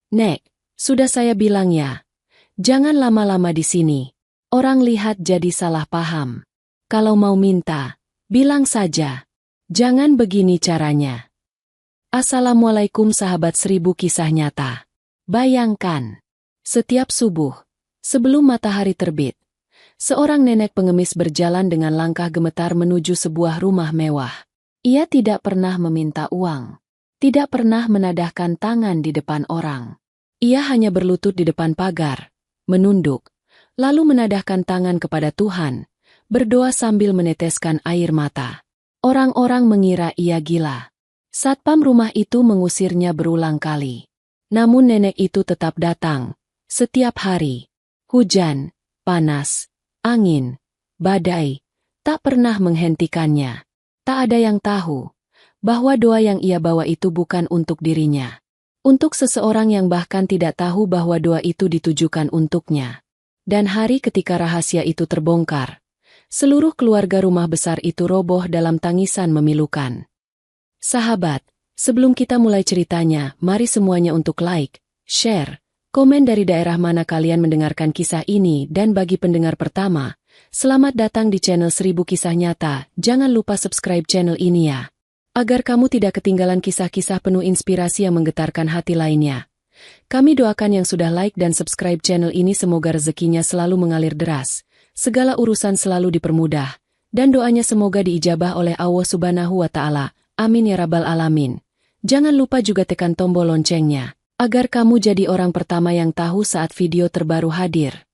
"Nek, sudah saya bilang ya, jangan lama-lama di sini. Orang lihat jadi salah paham. Kalau mau minta, bilang saja. Jangan begini caranya." Assalamualaikum sahabat 1000 kisah nyata. Bayangkan, setiap subuh, sebelum matahari terbit, seorang nenek pengemis berjalan dengan langkah gemetar menuju sebuah rumah mewah. Ia tidak pernah meminta uang, tidak pernah menadahkan tangan di depan orang. Ia hanya berlutut di depan pagar, menunduk, lalu menadahkan tangan kepada Tuhan, berdoa sambil meneteskan air mata. Orang-orang mengira ia gila. Satpam rumah itu mengusirnya berulang kali. Namun nenek itu tetap datang, setiap hari. Hujan, panas, angin, badai, tak pernah menghentikannya. Tak ada yang tahu bahwa doa yang ia bawa itu bukan untuk dirinya. Untuk seseorang yang bahkan tidak tahu bahwa doa itu ditujukan untuknya. Dan hari ketika rahasia itu terbongkar, seluruh keluarga rumah besar itu roboh dalam tangisan memilukan. Sahabat, sebelum kita mulai ceritanya, mari semuanya untuk like, share, komen dari daerah mana kalian mendengarkan kisah ini, dan bagi pendengar pertama, selamat datang di channel 1000 Kisah Nyata. Jangan lupa subscribe channel ini ya, agar kamu tidak ketinggalan kisah-kisah penuh inspirasi yang menggetarkan hati lainnya. Kami doakan yang sudah like dan subscribe channel ini semoga rezekinya selalu mengalir deras, segala urusan selalu dipermudah, dan doanya semoga diijabah oleh Allah Subhanahu wa Ta'ala. Amin ya Rabbal Alamin. Jangan lupa juga tekan tombol loncengnya, agar kamu jadi orang pertama yang tahu saat video terbaru hadir.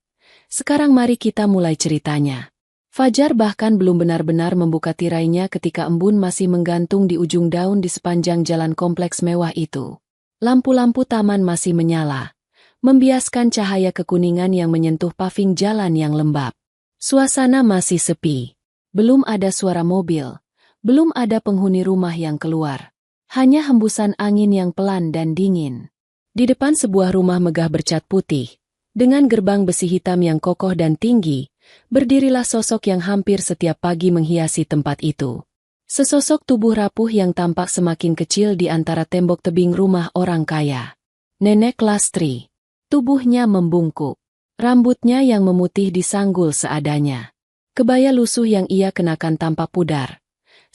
Sekarang mari kita mulai ceritanya. Fajar bahkan belum benar-benar membuka tirainya ketika embun masih menggantung di ujung daun di sepanjang jalan kompleks mewah itu. Lampu-lampu taman masih menyala, membiaskan cahaya kekuningan yang menyentuh paving jalan yang lembab. Suasana masih sepi. Belum ada suara mobil. Belum ada penghuni rumah yang keluar. Hanya hembusan angin yang pelan dan dingin. Di depan sebuah rumah megah bercat putih, dengan gerbang besi hitam yang kokoh dan tinggi, berdirilah sosok yang hampir setiap pagi menghiasi tempat itu. Sesosok tubuh rapuh yang tampak semakin kecil di antara tembok tebing rumah orang kaya. Nenek Lastri. Tubuhnya membungkuk. Rambutnya yang memutih disanggul seadanya. Kebaya lusuh yang ia kenakan tampak pudar.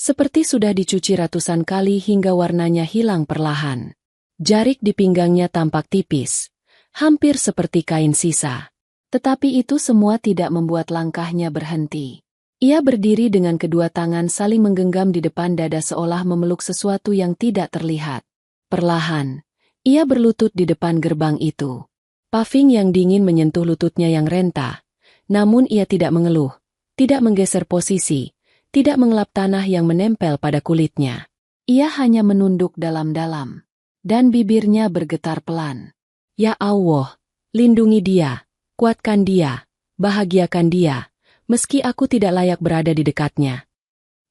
Seperti sudah dicuci ratusan kali hingga warnanya hilang perlahan. Jarik di pinggangnya tampak tipis, hampir seperti kain sisa. Tetapi itu semua tidak membuat langkahnya berhenti. Ia berdiri dengan kedua tangan saling menggenggam di depan dada seolah memeluk sesuatu yang tidak terlihat. Perlahan, ia berlutut di depan gerbang itu. Paving yang dingin menyentuh lututnya yang rentah, namun ia tidak mengeluh, tidak menggeser posisi, tidak mengelap tanah yang menempel pada kulitnya. Ia hanya menunduk dalam-dalam. Dan bibirnya bergetar pelan. Ya Allah, lindungi dia, kuatkan dia, bahagiakan dia, meski aku tidak layak berada di dekatnya.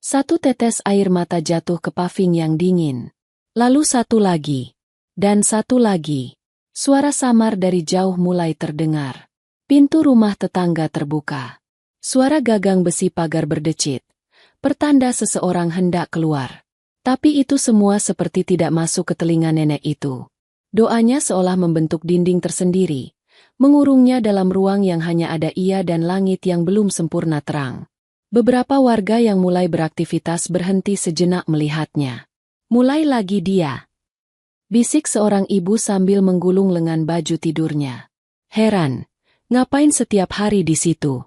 Satu tetes air mata jatuh ke paving yang dingin. Lalu satu lagi. Dan satu lagi. Suara samar dari jauh mulai terdengar. Pintu rumah tetangga terbuka. Suara gagang besi pagar berdecit. Pertanda seseorang hendak keluar. Tapi itu semua seperti tidak masuk ke telinga nenek itu. Doanya seolah membentuk dinding tersendiri, mengurungnya dalam ruang yang hanya ada ia dan langit yang belum sempurna terang. Beberapa warga yang mulai beraktivitas berhenti sejenak melihatnya. Mulai lagi dia. Bisik seorang ibu sambil menggulung lengan baju tidurnya. Heran, ngapain setiap hari di situ?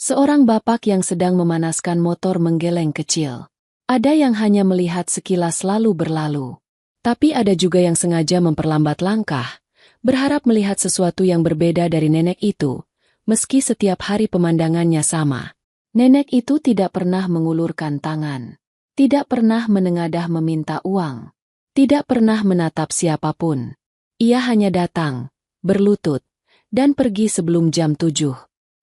Seorang bapak yang sedang memanaskan motor menggeleng kecil. Ada yang hanya melihat sekilas lalu berlalu. Tapi ada juga yang sengaja memperlambat langkah, berharap melihat sesuatu yang berbeda dari nenek itu, meski setiap hari pemandangannya sama. Nenek itu tidak pernah mengulurkan tangan, tidak pernah menengadah meminta uang, tidak pernah menatap siapapun. Ia hanya datang, berlutut, dan pergi sebelum jam 7.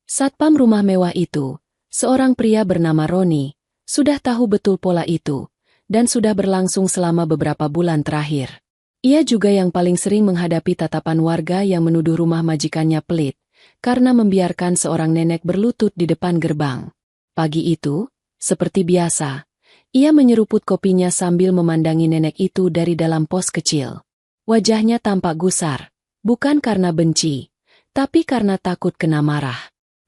Satpam rumah mewah itu, seorang pria bernama Roni, sudah tahu betul pola itu, dan sudah berlangsung selama beberapa bulan terakhir. Ia juga yang paling sering menghadapi tatapan warga yang menuduh rumah majikannya pelit, karena membiarkan seorang nenek berlutut di depan gerbang. Pagi itu, seperti biasa, ia menyeruput kopinya sambil memandangi nenek itu dari dalam pos kecil. Wajahnya tampak gusar, Bukan karena benci, tapi karena takut kena marah.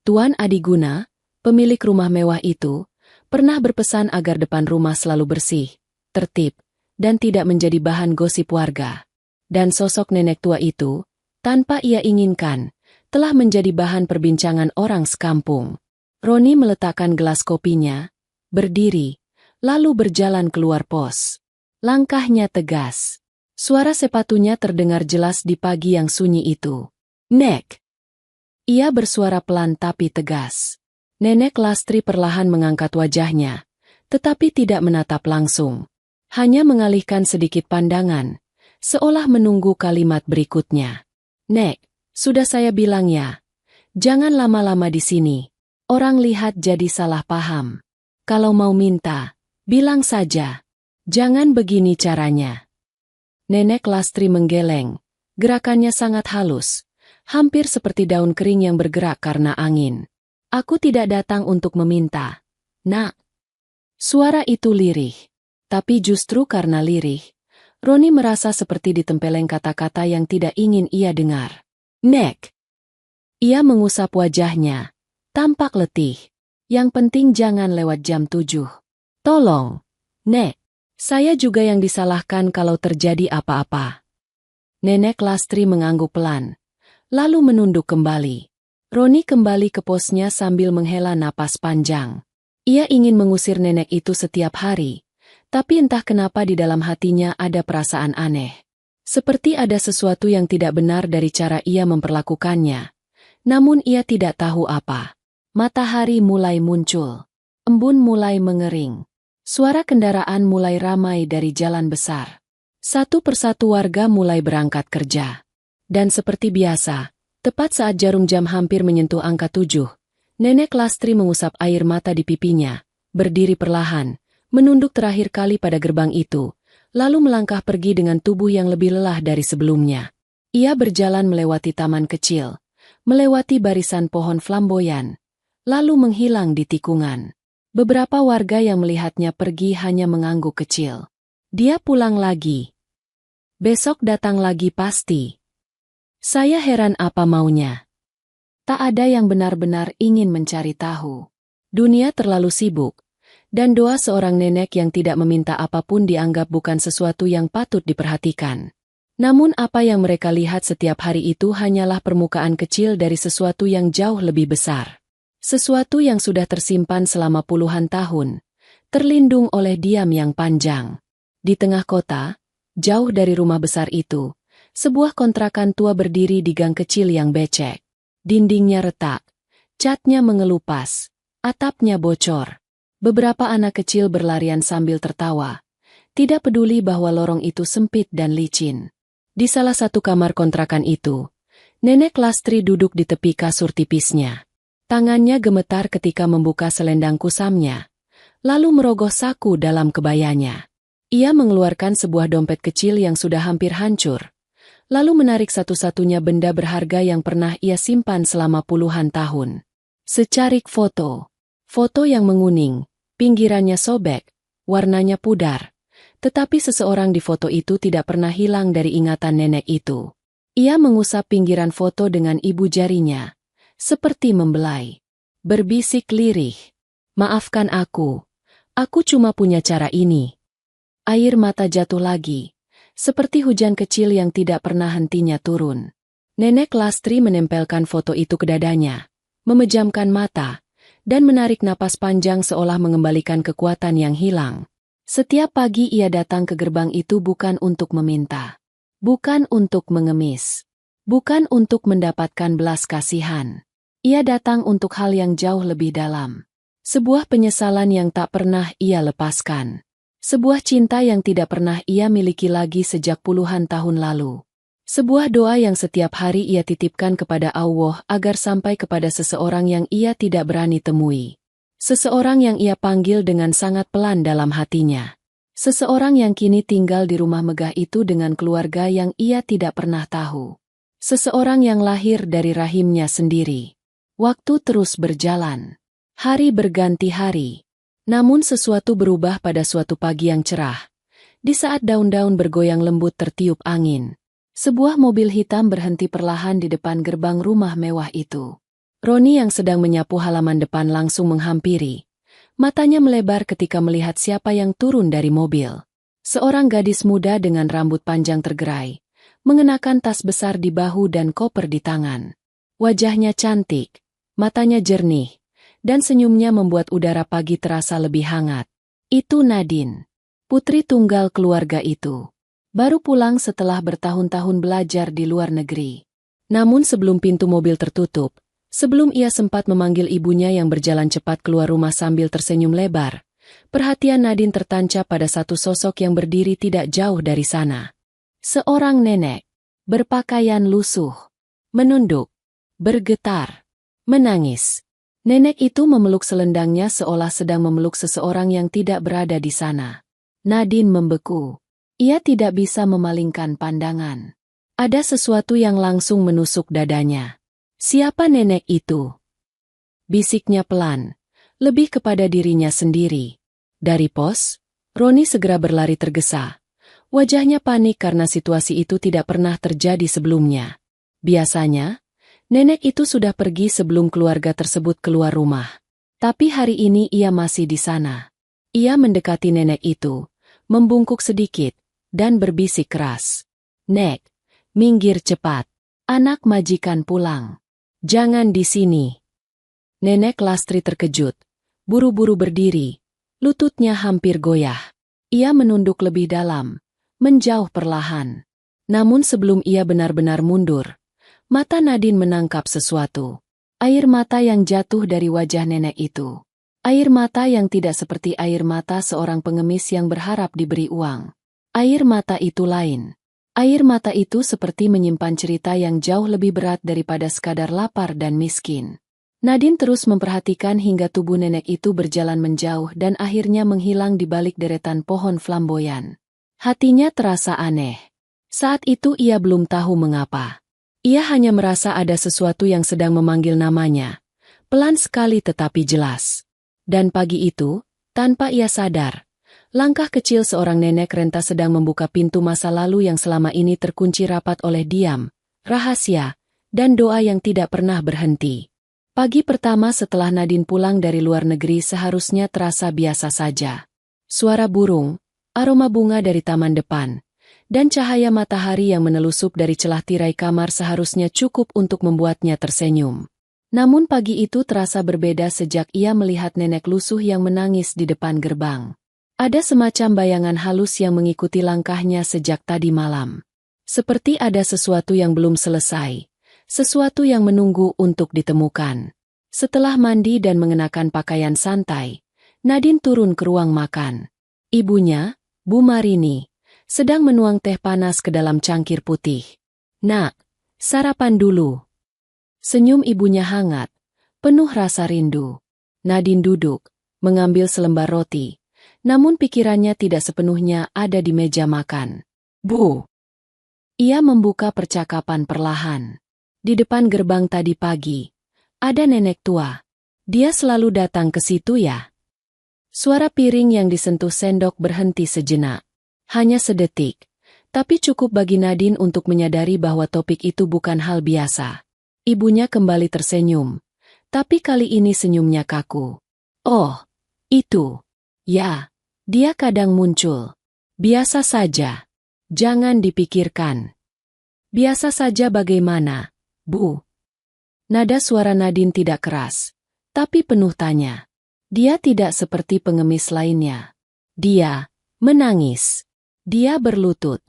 Tuan Adiguna, pemilik rumah mewah itu, pernah berpesan agar depan rumah selalu bersih, tertib, dan tidak menjadi bahan gosip warga. Dan sosok nenek tua itu, tanpa ia inginkan, telah menjadi bahan perbincangan orang sekampung. Roni meletakkan gelas kopinya, berdiri, lalu berjalan keluar pos. Langkahnya tegas. Suara sepatunya terdengar jelas di pagi yang sunyi itu. Nek! Ia bersuara pelan tapi tegas. Nenek Lastri perlahan mengangkat wajahnya, tetapi tidak menatap langsung. Hanya mengalihkan sedikit pandangan, seolah menunggu kalimat berikutnya. Nek, sudah saya bilang ya, jangan lama-lama di sini. Orang lihat jadi salah paham. Kalau mau minta, bilang saja. Jangan begini caranya. Nenek Lastri menggeleng. Gerakannya sangat halus, hampir seperti daun kering yang bergerak karena angin. Aku tidak datang untuk meminta. Nak. Suara itu lirih. Tapi justru karena lirih, Roni merasa seperti ditempeleng kata-kata yang tidak ingin ia dengar. Nek. Ia mengusap wajahnya. Tampak letih. Yang penting jangan lewat jam 7. Tolong. Nek. Saya juga yang disalahkan kalau terjadi apa-apa. Nenek Lastri mengangguk pelan. Lalu menunduk kembali. Roni kembali ke posnya sambil menghela napas panjang. Ia ingin mengusir nenek itu setiap hari. Tapi entah kenapa di dalam hatinya ada perasaan aneh. Seperti ada sesuatu yang tidak benar dari cara ia memperlakukannya. Namun ia tidak tahu apa. Matahari mulai muncul. Embun mulai mengering. Suara kendaraan mulai ramai dari jalan besar. Satu persatu warga mulai berangkat kerja. Dan seperti biasa, tepat saat jarum jam hampir menyentuh angka 7, Nenek Lastri mengusap air mata di pipinya, berdiri perlahan, menunduk terakhir kali pada gerbang itu, lalu melangkah pergi dengan tubuh yang lebih lelah dari sebelumnya. Ia berjalan melewati taman kecil, melewati barisan pohon flamboyan, lalu menghilang di tikungan. Beberapa warga yang melihatnya pergi hanya mengangguk kecil. Dia pulang lagi. Besok datang lagi pasti. Saya heran apa maunya. Tak ada yang benar-benar ingin mencari tahu. Dunia terlalu sibuk, dan doa seorang nenek yang tidak meminta apapun dianggap bukan sesuatu yang patut diperhatikan. Namun apa yang mereka lihat setiap hari itu hanyalah permukaan kecil dari sesuatu yang jauh lebih besar. Sesuatu yang sudah tersimpan selama puluhan tahun, terlindung oleh diam yang panjang. Di tengah kota, jauh dari rumah besar itu, sebuah kontrakan tua berdiri di gang kecil yang becek. Dindingnya retak, catnya mengelupas, atapnya bocor. Beberapa anak kecil berlarian sambil tertawa, tidak peduli bahwa lorong itu sempit dan licin. Di salah satu kamar kontrakan itu, Nenek Lastri duduk di tepi kasur tipisnya. Tangannya gemetar ketika membuka selendang kusamnya, lalu merogoh saku dalam kebayanya. Ia mengeluarkan sebuah dompet kecil yang sudah hampir hancur, lalu menarik satu-satunya benda berharga yang pernah ia simpan selama puluhan tahun. Secarik foto. Foto yang menguning, pinggirannya sobek, warnanya pudar. Tetapi seseorang di foto itu tidak pernah hilang dari ingatan nenek itu. Ia mengusap pinggiran foto dengan ibu jarinya. Seperti membelai. Berbisik lirih. Maafkan aku cuma punya cara ini. Air mata jatuh lagi, seperti hujan kecil yang tidak pernah hentinya turun. Nenek Lastri menempelkan foto itu ke dadanya, memejamkan mata, dan menarik napas panjang seolah mengembalikan kekuatan yang hilang. Setiap pagi ia datang ke gerbang itu bukan untuk meminta. Bukan untuk mengemis. Bukan untuk mendapatkan belas kasihan. Ia datang untuk hal yang jauh lebih dalam. Sebuah penyesalan yang tak pernah ia lepaskan. Sebuah cinta yang tidak pernah ia miliki lagi sejak puluhan tahun lalu. Sebuah doa yang setiap hari ia titipkan kepada Allah agar sampai kepada seseorang yang ia tidak berani temui. Seseorang yang ia panggil dengan sangat pelan dalam hatinya. Seseorang yang kini tinggal di rumah megah itu dengan keluarga yang ia tidak pernah tahu. Seseorang yang lahir dari rahimnya sendiri. Waktu terus berjalan. Hari berganti hari. Namun sesuatu berubah pada suatu pagi yang cerah. Di saat daun-daun bergoyang lembut tertiup angin. Sebuah mobil hitam berhenti perlahan di depan gerbang rumah mewah itu. Roni yang sedang menyapu halaman depan langsung menghampiri. Matanya melebar ketika melihat siapa yang turun dari mobil. Seorang gadis muda dengan rambut panjang tergerai, mengenakan tas besar di bahu dan koper di tangan. Wajahnya cantik, matanya jernih, dan senyumnya membuat udara pagi terasa lebih hangat. Itu Nadine, putri tunggal keluarga itu. Baru pulang setelah bertahun-tahun belajar di luar negeri. Namun sebelum pintu mobil tertutup, sebelum ia sempat memanggil ibunya yang berjalan cepat keluar rumah sambil tersenyum lebar, perhatian Nadine tertancap pada satu sosok yang berdiri tidak jauh dari sana. Seorang nenek, berpakaian lusuh, menunduk, bergetar, menangis. Nenek itu memeluk selendangnya seolah sedang memeluk seseorang yang tidak berada di sana. Nadine membeku. Ia tidak bisa memalingkan pandangan. Ada sesuatu yang langsung menusuk dadanya. Siapa nenek itu? Bisiknya pelan, lebih kepada dirinya sendiri. Dari pos, Roni segera berlari tergesa. Wajahnya panik karena situasi itu tidak pernah terjadi sebelumnya. Biasanya, nenek itu sudah pergi sebelum keluarga tersebut keluar rumah. Tapi hari ini ia masih di sana. Ia mendekati nenek itu, membungkuk sedikit, dan berbisik keras. "Nek, minggir cepat. Anak majikan pulang. Jangan di sini." Nenek Lastri terkejut. Buru-buru berdiri. Lututnya hampir goyah. Ia menunduk lebih dalam, menjauh perlahan. Namun sebelum ia benar-benar mundur, mata Nadine menangkap sesuatu. Air mata yang jatuh dari wajah nenek itu. Air mata yang tidak seperti air mata seorang pengemis yang berharap diberi uang. Air mata itu lain. Air mata itu seperti menyimpan cerita yang jauh lebih berat daripada sekadar lapar dan miskin. Nadine terus memperhatikan hingga tubuh nenek itu berjalan menjauh dan akhirnya menghilang di balik deretan pohon flamboyan. Hatinya terasa aneh. Saat itu ia belum tahu mengapa. Ia hanya merasa ada sesuatu yang sedang memanggil namanya. Pelan sekali tetapi jelas. Dan pagi itu, tanpa ia sadar, langkah kecil seorang nenek renta sedang membuka pintu masa lalu yang selama ini terkunci rapat oleh diam, rahasia, dan doa yang tidak pernah berhenti. Pagi pertama setelah Nadine pulang dari luar negeri seharusnya terasa biasa saja. Suara burung, aroma bunga dari taman depan, dan cahaya matahari yang menelusup dari celah tirai kamar seharusnya cukup untuk membuatnya tersenyum. Namun pagi itu terasa berbeda sejak ia melihat nenek lusuh yang menangis di depan gerbang. Ada semacam bayangan halus yang mengikuti langkahnya sejak tadi malam. Seperti ada sesuatu yang belum selesai, sesuatu yang menunggu untuk ditemukan. Setelah mandi dan mengenakan pakaian santai, Nadine turun ke ruang makan. Ibunya, Bu Marini, sedang menuang teh panas ke dalam cangkir putih. "Nak, sarapan dulu." Senyum ibunya hangat, penuh rasa rindu. Nadine duduk, mengambil selembar roti. Namun pikirannya tidak sepenuhnya ada di meja makan. "Bu." Ia membuka percakapan perlahan. Di depan gerbang tadi pagi, ada nenek tua. Dia selalu datang ke situ ya? Suara piring yang disentuh sendok berhenti sejenak. Hanya sedetik, tapi cukup bagi Nadine untuk menyadari bahwa topik itu bukan hal biasa. Ibunya kembali tersenyum, tapi kali ini senyumnya kaku. "Oh, itu. Ya. Dia kadang muncul. Biasa saja. Jangan dipikirkan." "Biasa saja bagaimana, Bu?" Nada suara Nadine tidak keras, tapi penuh tanya. Dia tidak seperti pengemis lainnya. Dia menangis. Dia berlutut.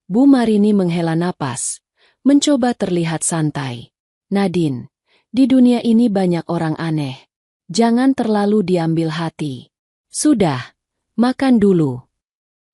Bu Marini menghela napas, mencoba terlihat santai. "Nadine, di dunia ini banyak orang aneh. Jangan terlalu diambil hati. Sudah. Makan dulu."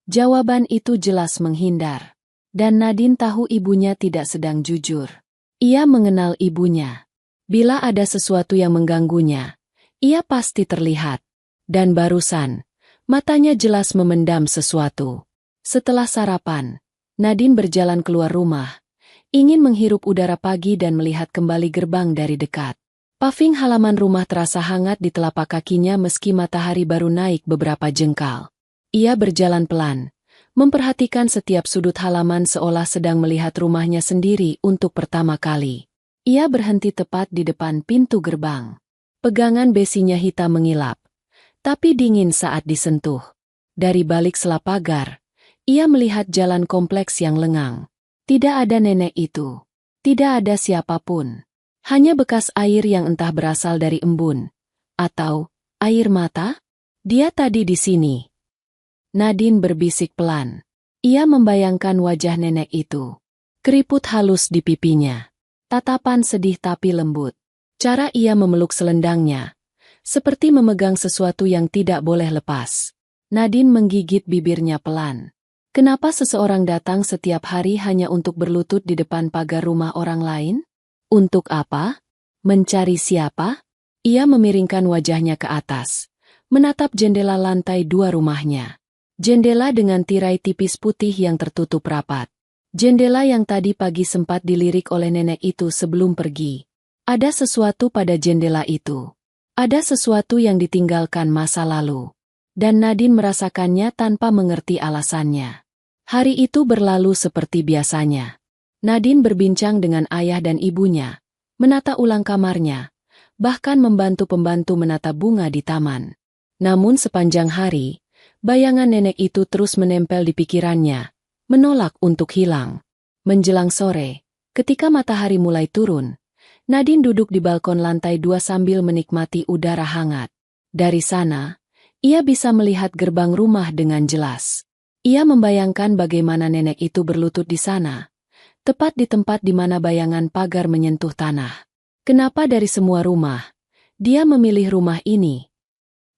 Jawaban itu jelas menghindar. Dan Nadine tahu ibunya tidak sedang jujur. Ia mengenal ibunya. Bila ada sesuatu yang mengganggunya, ia pasti terlihat. Dan barusan, matanya jelas memendam sesuatu. Setelah sarapan, Nadine berjalan keluar rumah, ingin menghirup udara pagi dan melihat kembali gerbang dari dekat. Paving halaman rumah terasa hangat di telapak kakinya meski matahari baru naik beberapa jengkal. Ia berjalan pelan, memperhatikan setiap sudut halaman seolah sedang melihat rumahnya sendiri untuk pertama kali. Ia berhenti tepat di depan pintu gerbang. Pegangan besinya hitam mengilap, tapi dingin saat disentuh. Dari balik selap pagar, ia melihat jalan kompleks yang lengang. Tidak ada nenek itu. Tidak ada siapapun. Hanya bekas air yang entah berasal dari embun. Atau air mata? Dia tadi di sini. Nadine berbisik pelan. Ia membayangkan wajah nenek itu. Keriput halus di pipinya. Tatapan sedih tapi lembut. Cara ia memeluk selendangnya. Seperti memegang sesuatu yang tidak boleh lepas. Nadine menggigit bibirnya pelan. Kenapa seseorang datang setiap hari hanya untuk berlutut di depan pagar rumah orang lain? Untuk apa? Mencari siapa? Ia memiringkan wajahnya ke atas. Menatap jendela lantai 2 rumahnya. Jendela dengan tirai tipis putih yang tertutup rapat. Jendela yang tadi pagi sempat dilirik oleh nenek itu sebelum pergi. Ada sesuatu pada jendela itu. Ada sesuatu yang ditinggalkan masa lalu. Dan Nadine merasakannya tanpa mengerti alasannya. Hari itu berlalu seperti biasanya. Nadine berbincang dengan ayah dan ibunya, menata ulang kamarnya, bahkan membantu pembantu menata bunga di taman. Namun sepanjang hari, bayangan nenek itu terus menempel di pikirannya, menolak untuk hilang. Menjelang sore, ketika matahari mulai turun, Nadine duduk di balkon lantai 2 sambil menikmati udara hangat. Dari sana, ia bisa melihat gerbang rumah dengan jelas. Ia membayangkan bagaimana nenek itu berlutut di sana, tepat di tempat di mana bayangan pagar menyentuh tanah. Kenapa dari semua rumah, dia memilih rumah ini?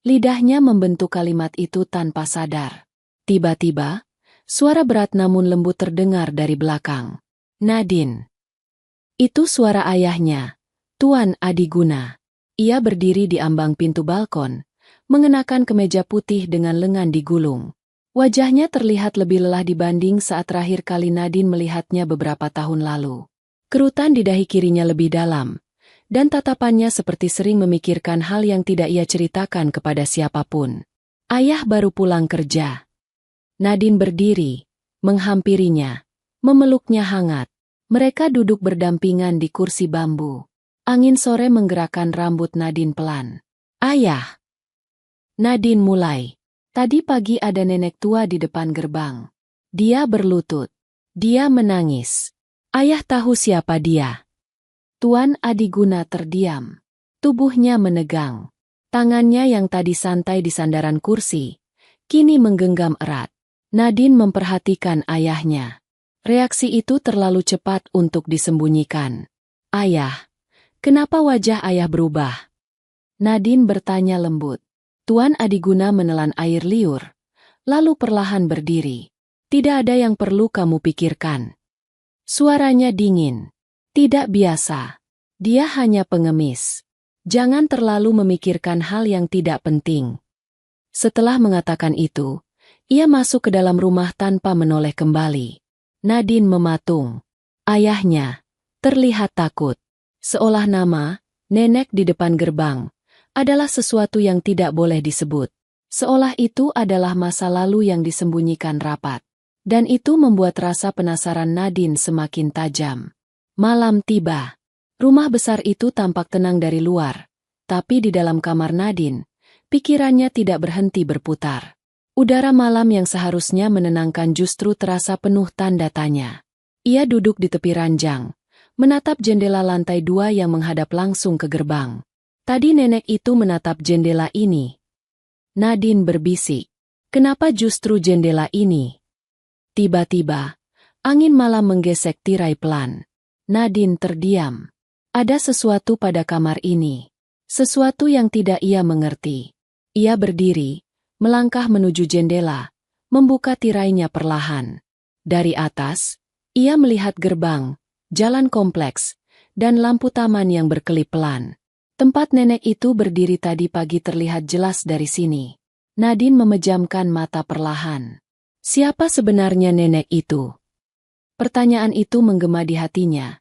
Lidahnya membentuk kalimat itu tanpa sadar. Tiba-tiba, suara berat namun lembut terdengar dari belakang. Nadine. Itu suara ayahnya, Tuan Adiguna. Ia berdiri di ambang pintu balkon, mengenakan kemeja putih dengan lengan digulung. Wajahnya terlihat lebih lelah dibanding saat terakhir kali Nadine melihatnya beberapa tahun lalu. Kerutan di dahi kirinya lebih dalam, dan tatapannya seperti sering memikirkan hal yang tidak ia ceritakan kepada siapapun. Ayah baru pulang kerja. Nadine berdiri, menghampirinya, memeluknya hangat. Mereka duduk berdampingan di kursi bambu. Angin sore menggerakkan rambut Nadine pelan. Ayah. Nadine mulai. Tadi pagi ada nenek tua di depan gerbang. Dia berlutut. Dia menangis. Ayah tahu siapa dia. Tuan Adiguna terdiam. Tubuhnya menegang. Tangannya yang tadi santai di sandaran kursi, kini menggenggam erat. Nadine memperhatikan ayahnya. Reaksi itu terlalu cepat untuk disembunyikan. Ayah, kenapa wajah ayah berubah? Nadine bertanya lembut. Tuan Adiguna menelan air liur, lalu perlahan berdiri. Tidak ada yang perlu kamu pikirkan. Suaranya dingin. Tidak biasa. Dia hanya pengemis. Jangan terlalu memikirkan hal yang tidak penting. Setelah mengatakan itu, ia masuk ke dalam rumah tanpa menoleh kembali. Nadine mematung. Ayahnya terlihat takut. Seolah nama, nenek di depan gerbang, adalah sesuatu yang tidak boleh disebut. Seolah itu adalah masa lalu yang disembunyikan rapat. Dan itu membuat rasa penasaran Nadine semakin tajam. Malam tiba. Rumah besar itu tampak tenang dari luar. Tapi di dalam kamar Nadine, pikirannya tidak berhenti berputar. Udara malam yang seharusnya menenangkan justru terasa penuh tanda tanya. Ia duduk di tepi ranjang, menatap jendela lantai 2 yang menghadap langsung ke gerbang. Tadi nenek itu menatap jendela ini. Nadine berbisik. Kenapa justru jendela ini? Tiba-tiba, angin malam menggesek tirai pelan. Nadine terdiam. Ada sesuatu pada kamar ini. Sesuatu yang tidak ia mengerti. Ia berdiri, melangkah menuju jendela, membuka tirainya perlahan. Dari atas, ia melihat gerbang, jalan kompleks, dan lampu taman yang berkelip pelan. Tempat nenek itu berdiri tadi pagi terlihat jelas dari sini. Nadine memejamkan mata perlahan. Siapa sebenarnya nenek itu? Pertanyaan itu menggema di hatinya,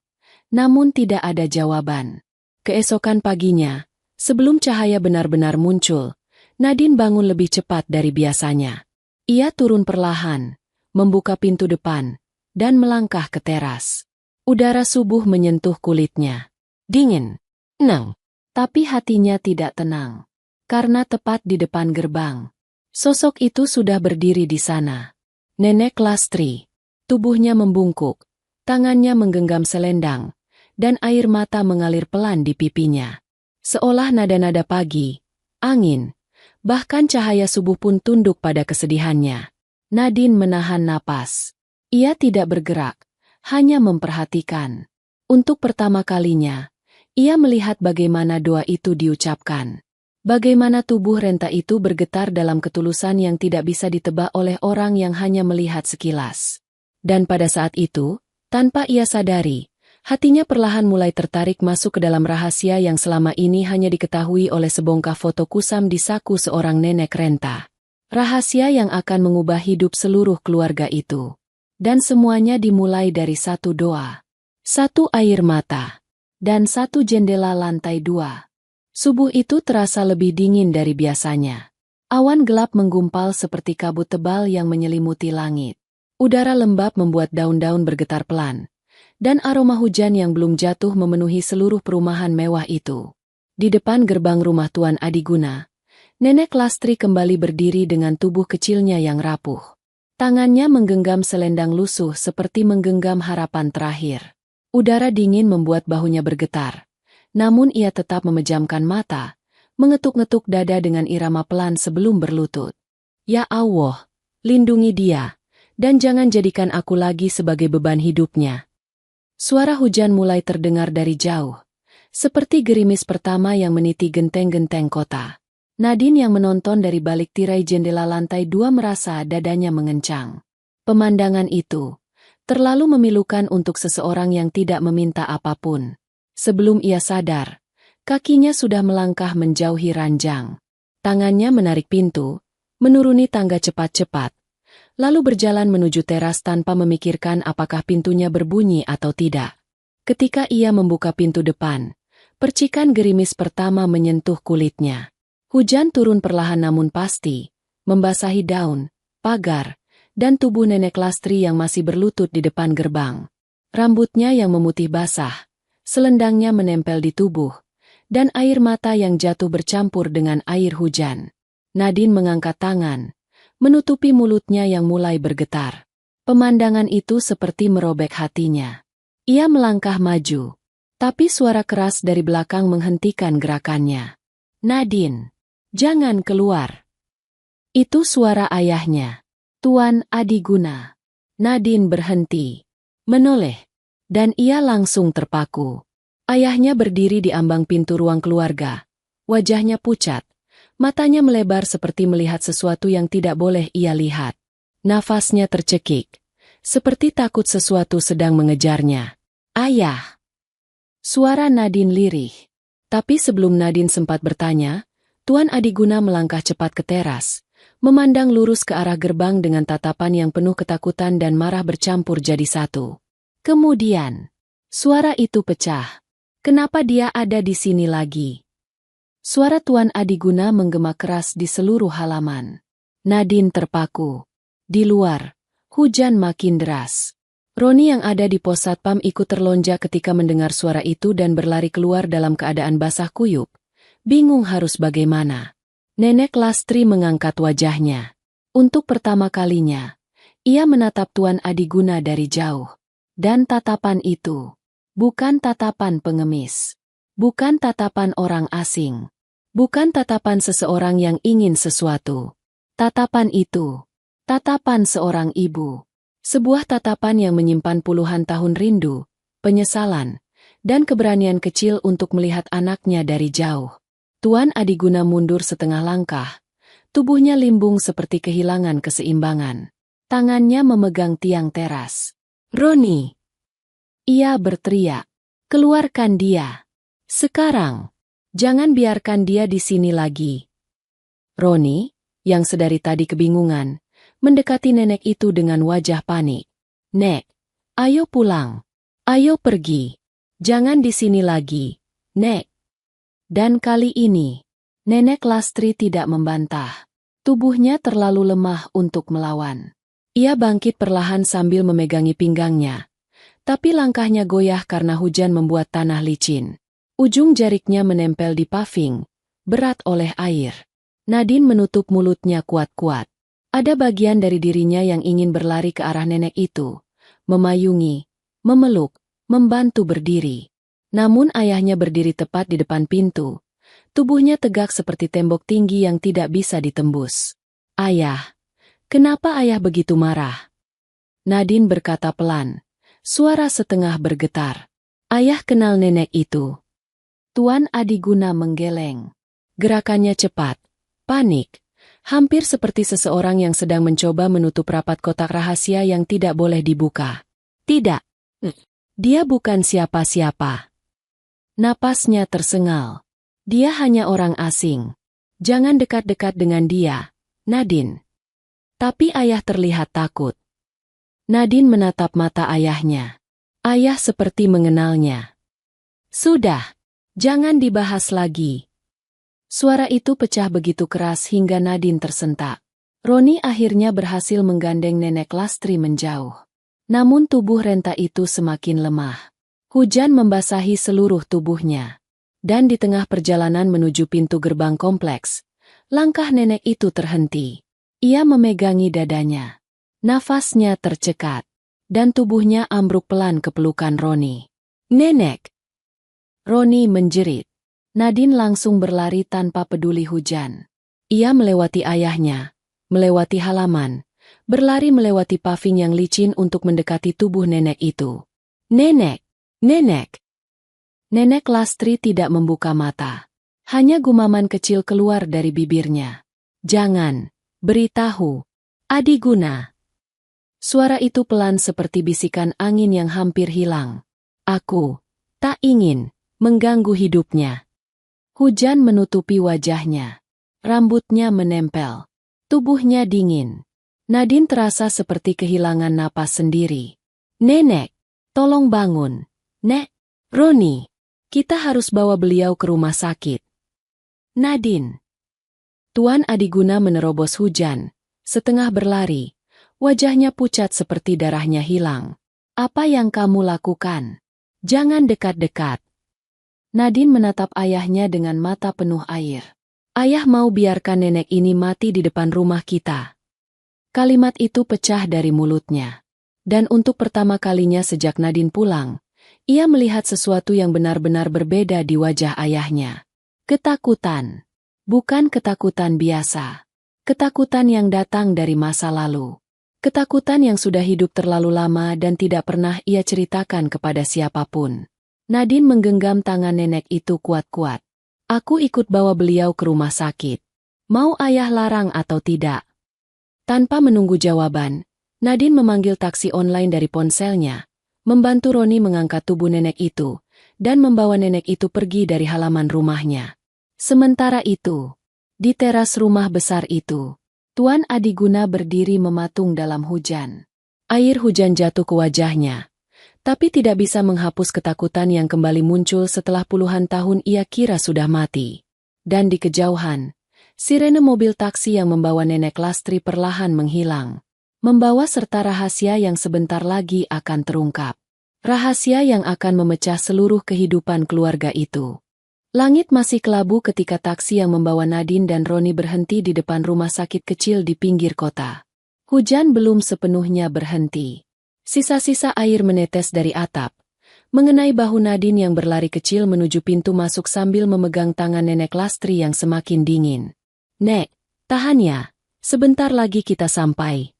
namun tidak ada jawaban. Keesokan paginya, sebelum cahaya benar-benar muncul, Nadine bangun lebih cepat dari biasanya. Ia turun perlahan, membuka pintu depan, dan melangkah ke teras. Udara subuh menyentuh kulitnya. Dingin, tenang, tapi hatinya tidak tenang. Karena tepat di depan gerbang, sosok itu sudah berdiri di sana. Nenek Lastri. Tubuhnya membungkuk, tangannya menggenggam selendang, dan air mata mengalir pelan di pipinya. Seolah nada-nada pagi, angin, bahkan cahaya subuh pun tunduk pada kesedihannya. Nadine menahan napas. Ia tidak bergerak, hanya memperhatikan. Untuk pertama kalinya, ia melihat bagaimana doa itu diucapkan. Bagaimana tubuh renta itu bergetar dalam ketulusan yang tidak bisa ditebak oleh orang yang hanya melihat sekilas. Dan pada saat itu, tanpa ia sadari, hatinya perlahan mulai tertarik masuk ke dalam rahasia yang selama ini hanya diketahui oleh sebongkah foto kusam di saku seorang nenek renta. Rahasia yang akan mengubah hidup seluruh keluarga itu. Dan semuanya dimulai dari satu doa, satu air mata, dan satu jendela lantai 2. Subuh itu terasa lebih dingin dari biasanya. Awan gelap menggumpal seperti kabut tebal yang menyelimuti langit. Udara lembab membuat daun-daun bergetar pelan. Dan aroma hujan yang belum jatuh memenuhi seluruh perumahan mewah itu. Di depan gerbang rumah Tuan Adiguna, Nenek Lastri kembali berdiri dengan tubuh kecilnya yang rapuh. Tangannya menggenggam selendang lusuh seperti menggenggam harapan terakhir. Udara dingin membuat bahunya bergetar. Namun ia tetap memejamkan mata, mengetuk-ngetuk dada dengan irama pelan sebelum berlutut. Ya Allah, lindungi dia, dan jangan jadikan aku lagi sebagai beban hidupnya. Suara hujan mulai terdengar dari jauh, seperti gerimis pertama yang meniti genteng-genteng kota. Nadine yang menonton dari balik tirai jendela lantai 2 merasa dadanya mengencang. Pemandangan itu terlalu memilukan untuk seseorang yang tidak meminta apapun. Sebelum ia sadar, kakinya sudah melangkah menjauhi ranjang. Tangannya menarik pintu, menuruni tangga cepat-cepat, lalu berjalan menuju teras tanpa memikirkan apakah pintunya berbunyi atau tidak. Ketika ia membuka pintu depan, percikan gerimis pertama menyentuh kulitnya. Hujan turun perlahan namun pasti, membasahi daun, pagar, dan tubuh Nenek Lastri yang masih berlutut di depan gerbang. Rambutnya yang memutih basah, selendangnya menempel di tubuh, dan air mata yang jatuh bercampur dengan air hujan. Nadine mengangkat tangan, menutupi mulutnya yang mulai bergetar. Pemandangan itu seperti merobek hatinya. Ia melangkah maju, tapi suara keras dari belakang menghentikan gerakannya. Nadine, jangan keluar. Itu suara ayahnya, Tuan Adiguna. Nadine berhenti, menoleh, dan ia langsung terpaku. Ayahnya berdiri di ambang pintu ruang keluarga. Wajahnya pucat. Matanya melebar seperti melihat sesuatu yang tidak boleh ia lihat. Nafasnya tercekik, seperti takut sesuatu sedang mengejarnya. Ayah! Suara Nadine lirih. Tapi sebelum Nadine sempat bertanya, Tuan Adiguna melangkah cepat ke teras, memandang lurus ke arah gerbang dengan tatapan yang penuh ketakutan dan marah bercampur jadi satu. Kemudian, suara itu pecah. Kenapa dia ada di sini lagi? Suara Tuan Adiguna menggema keras di seluruh halaman. Nadine terpaku. Di luar, hujan makin deras. Roni yang ada di pos satpam ikut terlonjak ketika mendengar suara itu dan berlari keluar dalam keadaan basah kuyup. Bingung harus bagaimana. Nenek Lastri mengangkat wajahnya. Untuk pertama kalinya, ia menatap Tuan Adiguna dari jauh. Dan tatapan itu bukan tatapan pengemis. Bukan tatapan orang asing. Bukan tatapan seseorang yang ingin sesuatu. Tatapan itu, tatapan seorang ibu. Sebuah tatapan yang menyimpan puluhan tahun rindu, penyesalan, dan keberanian kecil untuk melihat anaknya dari jauh. Tuan Adiguna mundur setengah langkah. Tubuhnya limbung seperti kehilangan keseimbangan. Tangannya memegang tiang teras. Roni! Ia berteriak. Keluarkan dia. Sekarang. Jangan biarkan dia di sini lagi. Roni, yang sedari tadi kebingungan, mendekati nenek itu dengan wajah panik. Nek, ayo pulang. Ayo pergi. Jangan di sini lagi, Nek. Dan kali ini, Nenek Lastri tidak membantah. Tubuhnya terlalu lemah untuk melawan. Ia bangkit perlahan sambil memegangi pinggangnya. Tapi langkahnya goyah karena hujan membuat tanah licin. Ujung jariknya menempel di paving, berat oleh air. Nadine menutup mulutnya kuat-kuat. Ada bagian dari dirinya yang ingin berlari ke arah nenek itu, memayungi, memeluk, membantu berdiri. Namun ayahnya berdiri tepat di depan pintu. Tubuhnya tegak seperti tembok tinggi yang tidak bisa ditembus. "Ayah, kenapa ayah begitu marah?" Nadine berkata pelan. Suara setengah bergetar. "Ayah kenal nenek itu." Tuan Adiguna menggeleng. Gerakannya cepat, panik, hampir seperti seseorang yang sedang mencoba menutup rapat kotak rahasia yang tidak boleh dibuka. "Tidak. Dia bukan siapa-siapa." Napasnya tersengal. "Dia hanya orang asing. Jangan dekat-dekat dengan dia, Nadine." Tapi ayah terlihat takut. Nadine menatap mata ayahnya. Ayah seperti mengenalnya. "Sudah, jangan dibahas lagi." Suara itu pecah begitu keras hingga Nadine tersentak. Roni akhirnya berhasil menggandeng nenek Lastri menjauh. Namun tubuh renta itu semakin lemah. Hujan membasahi seluruh tubuhnya. Dan di tengah perjalanan menuju pintu gerbang kompleks, langkah nenek itu terhenti. Ia memegangi dadanya. Nafasnya tercekat, dan tubuhnya ambruk pelan ke pelukan Roni. "Nenek!" Roni menjerit. Nadine langsung berlari tanpa peduli hujan. Ia melewati ayahnya, melewati halaman, berlari melewati paving yang licin untuk mendekati tubuh nenek itu. "Nenek! Nenek!" Nenek Lastri tidak membuka mata. Hanya gumaman kecil keluar dari bibirnya. "Jangan, beritahu, Adiguna." Suara itu pelan seperti bisikan angin yang hampir hilang. "Aku tak ingin mengganggu hidupnya." Hujan menutupi wajahnya. Rambutnya menempel. Tubuhnya dingin. Nadine terasa seperti kehilangan napas sendiri. "Nenek, tolong bangun. Nek, Roni, kita harus bawa beliau ke rumah sakit." "Nadine." Tuan Adiguna menerobos hujan, setengah berlari. Wajahnya pucat seperti darahnya hilang. "Apa yang kamu lakukan? Jangan dekat-dekat." Nadine menatap ayahnya dengan mata penuh air. "Ayah mau biarkan nenek ini mati di depan rumah kita." Kalimat itu pecah dari mulutnya. Dan untuk pertama kalinya sejak Nadine pulang, ia melihat sesuatu yang benar-benar berbeda di wajah ayahnya. Ketakutan. Bukan ketakutan biasa. Ketakutan yang datang dari masa lalu. Ketakutan yang sudah hidup terlalu lama dan tidak pernah ia ceritakan kepada siapapun. Nadine menggenggam tangan nenek itu kuat-kuat. "Aku ikut bawa beliau ke rumah sakit. Mau ayah larang atau tidak?" Tanpa menunggu jawaban, Nadine memanggil taksi online dari ponselnya, membantu Roni mengangkat tubuh nenek itu, dan membawa nenek itu pergi dari halaman rumahnya. Sementara itu, di teras rumah besar itu, Tuan Adiguna berdiri mematung dalam hujan. Air hujan jatuh ke wajahnya, tapi tidak bisa menghapus ketakutan yang kembali muncul setelah puluhan tahun ia kira sudah mati. Dan di kejauhan, sirene mobil taksi yang membawa nenek Lastri perlahan menghilang. Membawa serta rahasia yang sebentar lagi akan terungkap. Rahasia yang akan memecah seluruh kehidupan keluarga itu. Langit masih kelabu ketika taksi yang membawa Nadine dan Roni berhenti di depan rumah sakit kecil di pinggir kota. Hujan belum sepenuhnya berhenti. Sisa-sisa air menetes dari atap, mengenai bahu Nadine yang berlari kecil menuju pintu masuk sambil memegang tangan nenek Lastri yang semakin dingin. "Nek, tahan ya, sebentar lagi kita sampai."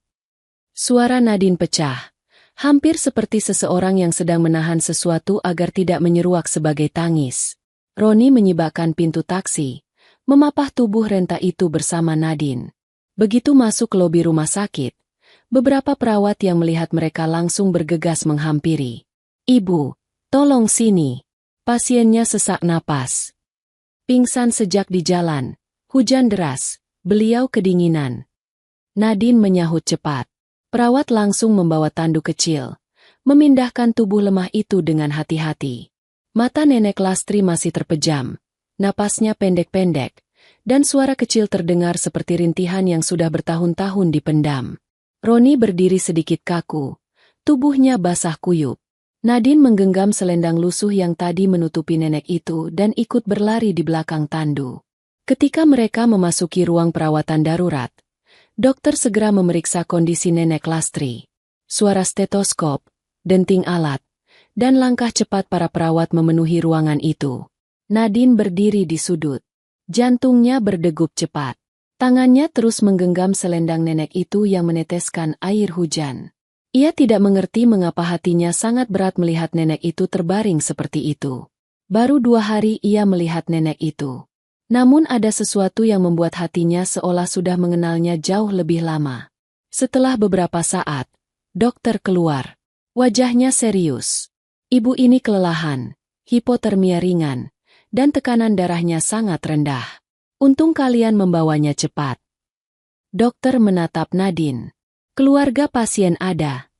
Suara Nadine pecah, hampir seperti seseorang yang sedang menahan sesuatu agar tidak menyeruak sebagai tangis. Roni menyibakkan pintu taksi, memapah tubuh renta itu bersama Nadine. Begitu masuk ke lobi rumah sakit, beberapa perawat yang melihat mereka langsung bergegas menghampiri. "Ibu, tolong sini. Pasiennya sesak napas." Pingsan sejak di jalan, hujan deras, beliau kedinginan. Nadine menyahut cepat. Perawat langsung membawa tanduk kecil, memindahkan tubuh lemah itu dengan hati-hati. Mata nenek Lastri masih terpejam, napasnya pendek-pendek, dan suara kecil terdengar seperti rintihan yang sudah bertahun-tahun dipendam. Roni berdiri sedikit kaku. Tubuhnya basah kuyup. Nadine menggenggam selendang lusuh yang tadi menutupi nenek itu dan ikut berlari di belakang tandu. Ketika mereka memasuki ruang perawatan darurat, dokter segera memeriksa kondisi nenek Lastri. Suara stetoskop, denting alat, dan langkah cepat para perawat memenuhi ruangan itu. Nadine berdiri di sudut. Jantungnya berdegup cepat. Tangannya terus menggenggam selendang nenek itu yang meneteskan air hujan. Ia tidak mengerti mengapa hatinya sangat berat melihat nenek itu terbaring seperti itu. Baru 2 hari ia melihat nenek itu. Namun ada sesuatu yang membuat hatinya seolah sudah mengenalnya jauh lebih lama. Setelah beberapa saat, dokter keluar. Wajahnya serius. Ibu ini kelelahan, hipotermia ringan, dan tekanan darahnya sangat rendah. Untung kalian membawanya cepat. Dokter menatap Nadine. Keluarga pasien ada.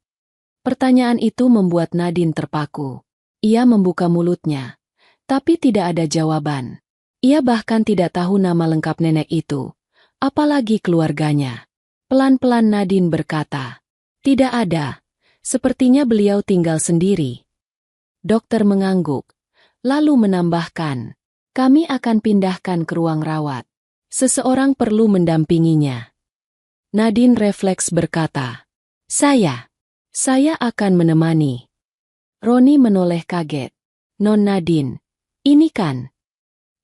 Pertanyaan itu membuat Nadine terpaku. Ia membuka mulutnya, tapi tidak ada jawaban. Ia bahkan tidak tahu nama lengkap nenek itu, apalagi keluarganya. Pelan-pelan Nadine berkata, "Tidak ada. Sepertinya beliau tinggal sendiri." Dokter mengangguk, lalu menambahkan, "Kami akan pindahkan ke ruang rawat. Seseorang perlu mendampinginya." Nadine refleks berkata, Saya akan menemani." Roni menoleh kaget. "Non Nadine, ini kan?"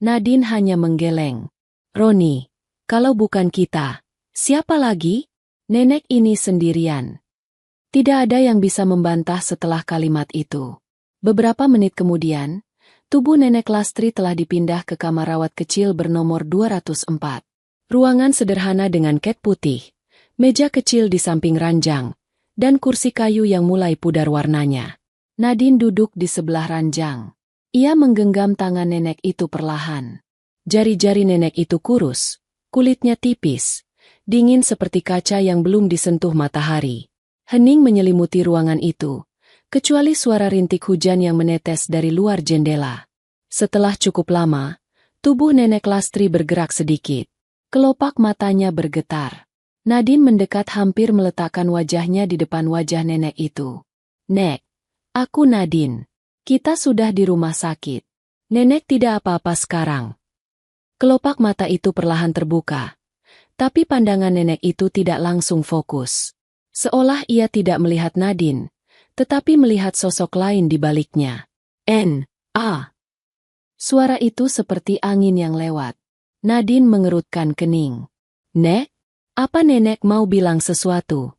Nadine hanya menggeleng. "Roni, kalau bukan kita, siapa lagi? Nenek ini sendirian." Tidak ada yang bisa membantah setelah kalimat itu. Beberapa menit kemudian, tubuh nenek Lastri telah dipindah ke kamar rawat kecil bernomor 204. Ruangan sederhana dengan ket putih, meja kecil di samping ranjang, dan kursi kayu yang mulai pudar warnanya. Nadine duduk di sebelah ranjang. Ia menggenggam tangan nenek itu perlahan. Jari-jari nenek itu kurus, kulitnya tipis, dingin seperti kaca yang belum disentuh matahari. Hening menyelimuti ruangan itu, kecuali suara rintik hujan yang menetes dari luar jendela. Setelah cukup lama, tubuh nenek Lastri bergerak sedikit. Kelopak matanya bergetar. Nadine mendekat hampir meletakkan wajahnya di depan wajah nenek itu. "Nek, aku Nadine. Kita sudah di rumah sakit. Nenek tidak apa-apa sekarang." Kelopak mata itu perlahan terbuka. Tapi pandangan nenek itu tidak langsung fokus. Seolah ia tidak melihat Nadine, tetapi melihat sosok lain di baliknya. "N.A." Suara itu seperti angin yang lewat. Nadine mengerutkan kening. "Nek, apa nenek mau bilang sesuatu?"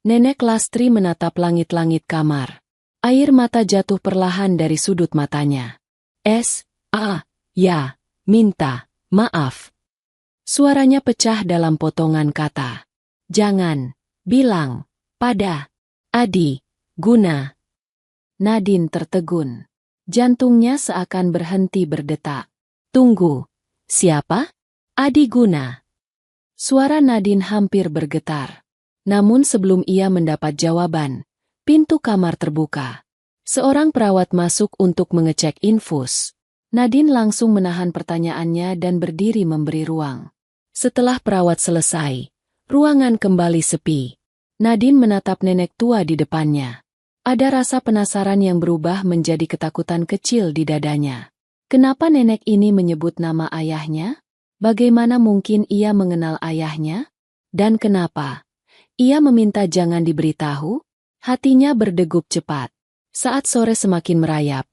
Nenek Lastri menatap langit-langit kamar. Air mata jatuh perlahan dari sudut matanya. Ya, minta maaf." Suaranya pecah dalam potongan kata. "Jangan bilang pada Adi Guna." Nadine tertegun. Jantungnya seakan berhenti berdetak. "Tunggu, siapa? Adi Guna?" Suara Nadine hampir bergetar. Namun sebelum ia mendapat jawaban, pintu kamar terbuka. Seorang perawat masuk untuk mengecek infus. Nadine langsung menahan pertanyaannya dan berdiri memberi ruang. Setelah perawat selesai, ruangan kembali sepi. Nadine menatap nenek tua di depannya. Ada rasa penasaran yang berubah menjadi ketakutan kecil di dadanya. Kenapa nenek ini menyebut nama ayahnya? Bagaimana mungkin ia mengenal ayahnya? Dan kenapa ia meminta jangan diberitahu? Hatinya berdegup cepat. Saat sore semakin merayap,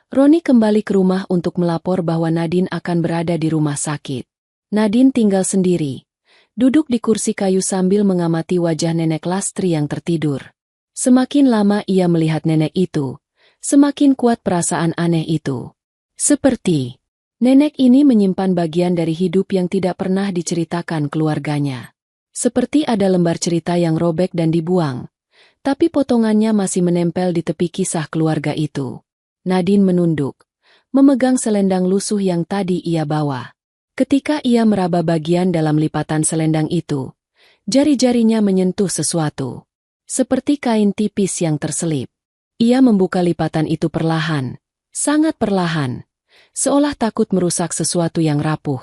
Roni kembali ke rumah untuk melapor bahwa Nadine akan berada di rumah sakit. Nadine tinggal sendiri, duduk di kursi kayu sambil mengamati wajah nenek Lastri yang tertidur. Semakin lama ia melihat nenek itu, semakin kuat perasaan aneh itu. Seperti nenek ini menyimpan bagian dari hidup yang tidak pernah diceritakan keluarganya. Seperti ada lembar cerita yang robek dan dibuang, tapi potongannya masih menempel di tepi kisah keluarga itu. Nadine menunduk, memegang selendang lusuh yang tadi ia bawa. Ketika ia meraba bagian dalam lipatan selendang itu, jari-jarinya menyentuh sesuatu. Seperti kain tipis yang terselip. Ia membuka lipatan itu perlahan, sangat perlahan, seolah takut merusak sesuatu yang rapuh.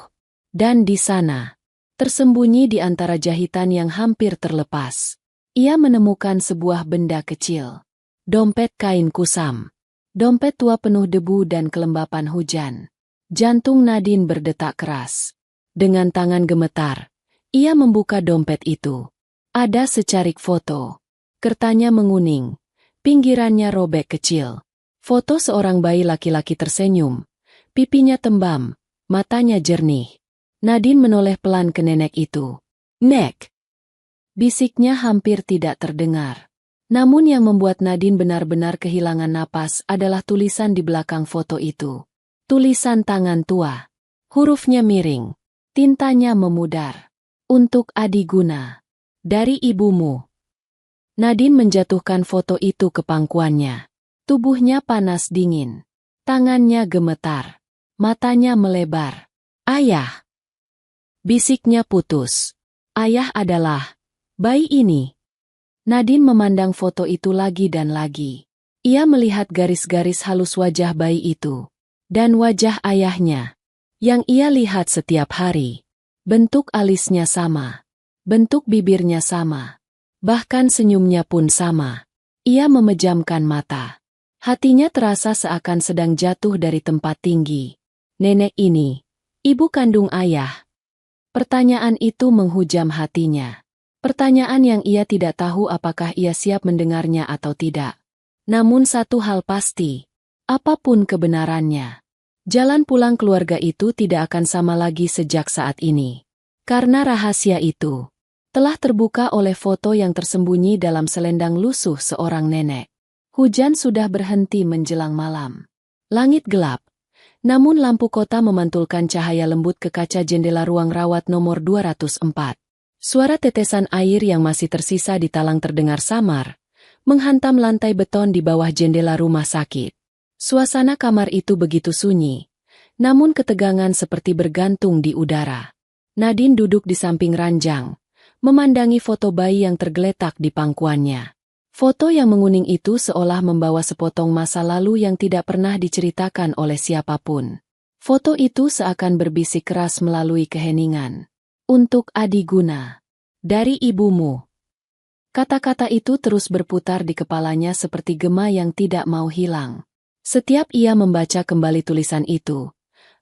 Dan di sana, tersembunyi di antara jahitan yang hampir terlepas, Ia menemukan sebuah benda kecil. Dompet kain kusam. Dompet tua penuh debu dan kelembapan hujan. Jantung Nadine berdetak keras. Dengan tangan gemetar, ia membuka dompet itu. Ada secarik foto. Kertasnya menguning. Pinggirannya robek kecil. Foto seorang bayi laki-laki tersenyum. Pipinya tembam, matanya jernih. Nadine menoleh pelan ke nenek itu. "Nek!" Bisiknya hampir tidak terdengar. Namun yang membuat Nadine benar-benar kehilangan napas adalah tulisan di belakang foto itu. Tulisan tangan tua. Hurufnya miring. Tintanya memudar. "Untuk Adi Guna. Dari ibumu." Nadine menjatuhkan foto itu ke pangkuannya. Tubuhnya panas dingin. Tangannya gemetar. Matanya melebar. "Ayah!" Bisiknya putus. "Ayah adalah bayi ini." Nadine memandang foto itu lagi dan lagi. Ia melihat garis-garis halus wajah bayi itu. Dan wajah ayahnya. Yang ia lihat setiap hari. Bentuk alisnya sama. Bentuk bibirnya sama. Bahkan senyumnya pun sama. Ia memejamkan mata. Hatinya terasa seakan sedang jatuh dari tempat tinggi. Nenek ini, ibu kandung ayah. Pertanyaan itu menghujam hatinya. Pertanyaan yang ia tidak tahu apakah ia siap mendengarnya atau tidak. Namun satu hal pasti, apapun kebenarannya, jalan pulang keluarga itu tidak akan sama lagi sejak saat ini. Karena rahasia itu telah terbuka oleh foto yang tersembunyi dalam selendang lusuh seorang nenek. Hujan sudah berhenti menjelang malam. Langit gelap, namun lampu kota memantulkan cahaya lembut ke kaca jendela ruang rawat nomor 204. Suara tetesan air yang masih tersisa di talang terdengar samar, menghantam lantai beton di bawah jendela rumah sakit. Suasana kamar itu begitu sunyi, namun ketegangan seperti bergantung di udara. Nadine duduk di samping ranjang, memandangi foto bayi yang tergeletak di pangkuannya. Foto yang menguning itu seolah membawa sepotong masa lalu yang tidak pernah diceritakan oleh siapapun. Foto itu seakan berbisik keras melalui keheningan. "Untuk Adi Guna. Dari ibumu." Kata-kata itu terus berputar di kepalanya seperti gema yang tidak mau hilang. Setiap ia membaca kembali tulisan itu,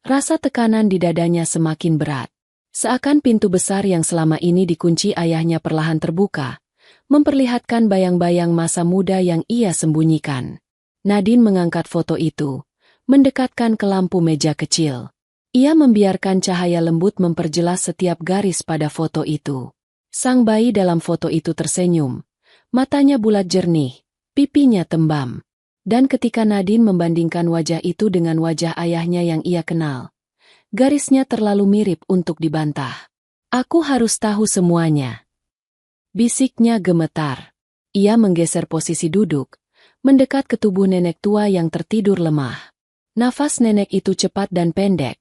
rasa tekanan di dadanya semakin berat. Seakan pintu besar yang selama ini dikunci ayahnya perlahan terbuka, memperlihatkan bayang-bayang masa muda yang ia sembunyikan. Nadine mengangkat foto itu, mendekatkan ke lampu meja kecil. Ia membiarkan cahaya lembut memperjelas setiap garis pada foto itu. Sang bayi dalam foto itu tersenyum. Matanya bulat jernih, pipinya tembam. Dan ketika Nadine membandingkan wajah itu dengan wajah ayahnya yang ia kenal, garisnya terlalu mirip untuk dibantah. "Aku harus tahu semuanya." Bisiknya gemetar. Ia menggeser posisi duduk, mendekat ke tubuh nenek tua yang tertidur lemah. Nafas nenek itu cepat dan pendek,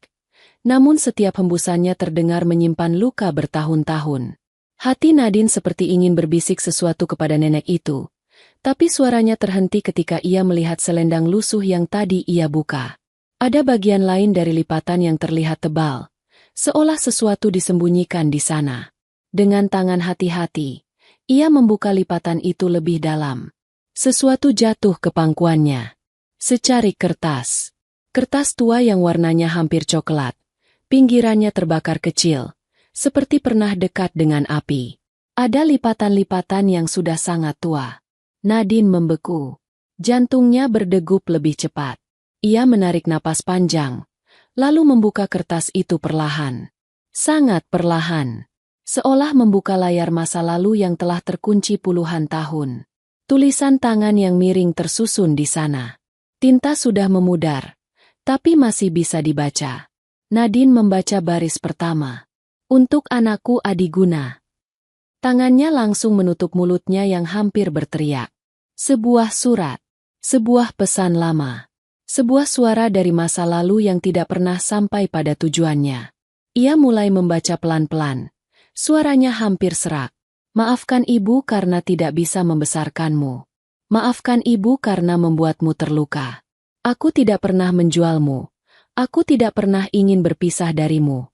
namun setiap hembusannya terdengar menyimpan luka bertahun-tahun. Hati Nadine seperti ingin berbisik sesuatu kepada nenek itu, tapi suaranya terhenti ketika ia melihat selendang lusuh yang tadi ia buka. Ada bagian lain dari lipatan yang terlihat tebal, seolah sesuatu disembunyikan di sana. Dengan tangan hati-hati, ia membuka lipatan itu lebih dalam. Sesuatu jatuh ke pangkuannya. Secarik kertas. Kertas tua yang warnanya hampir coklat. Pinggirannya terbakar kecil, seperti pernah dekat dengan api. Ada lipatan-lipatan yang sudah sangat tua. Nadine membeku. Jantungnya berdegup lebih cepat. Ia menarik napas panjang, lalu membuka kertas itu perlahan. Sangat perlahan. Seolah membuka layar masa lalu yang telah terkunci puluhan tahun. Tulisan tangan yang miring tersusun di sana. Tinta sudah memudar, tapi masih bisa dibaca. Nadine membaca baris pertama. "Untuk anakku Adi Guna." Tangannya langsung menutup mulutnya yang hampir berteriak. Sebuah surat. Sebuah pesan lama. Sebuah suara dari masa lalu yang tidak pernah sampai pada tujuannya. Ia mulai membaca pelan-pelan. Suaranya hampir serak. "Maafkan ibu karena tidak bisa membesarkanmu. Maafkan ibu karena membuatmu terluka. Aku tidak pernah menjualmu. Aku tidak pernah ingin berpisah darimu."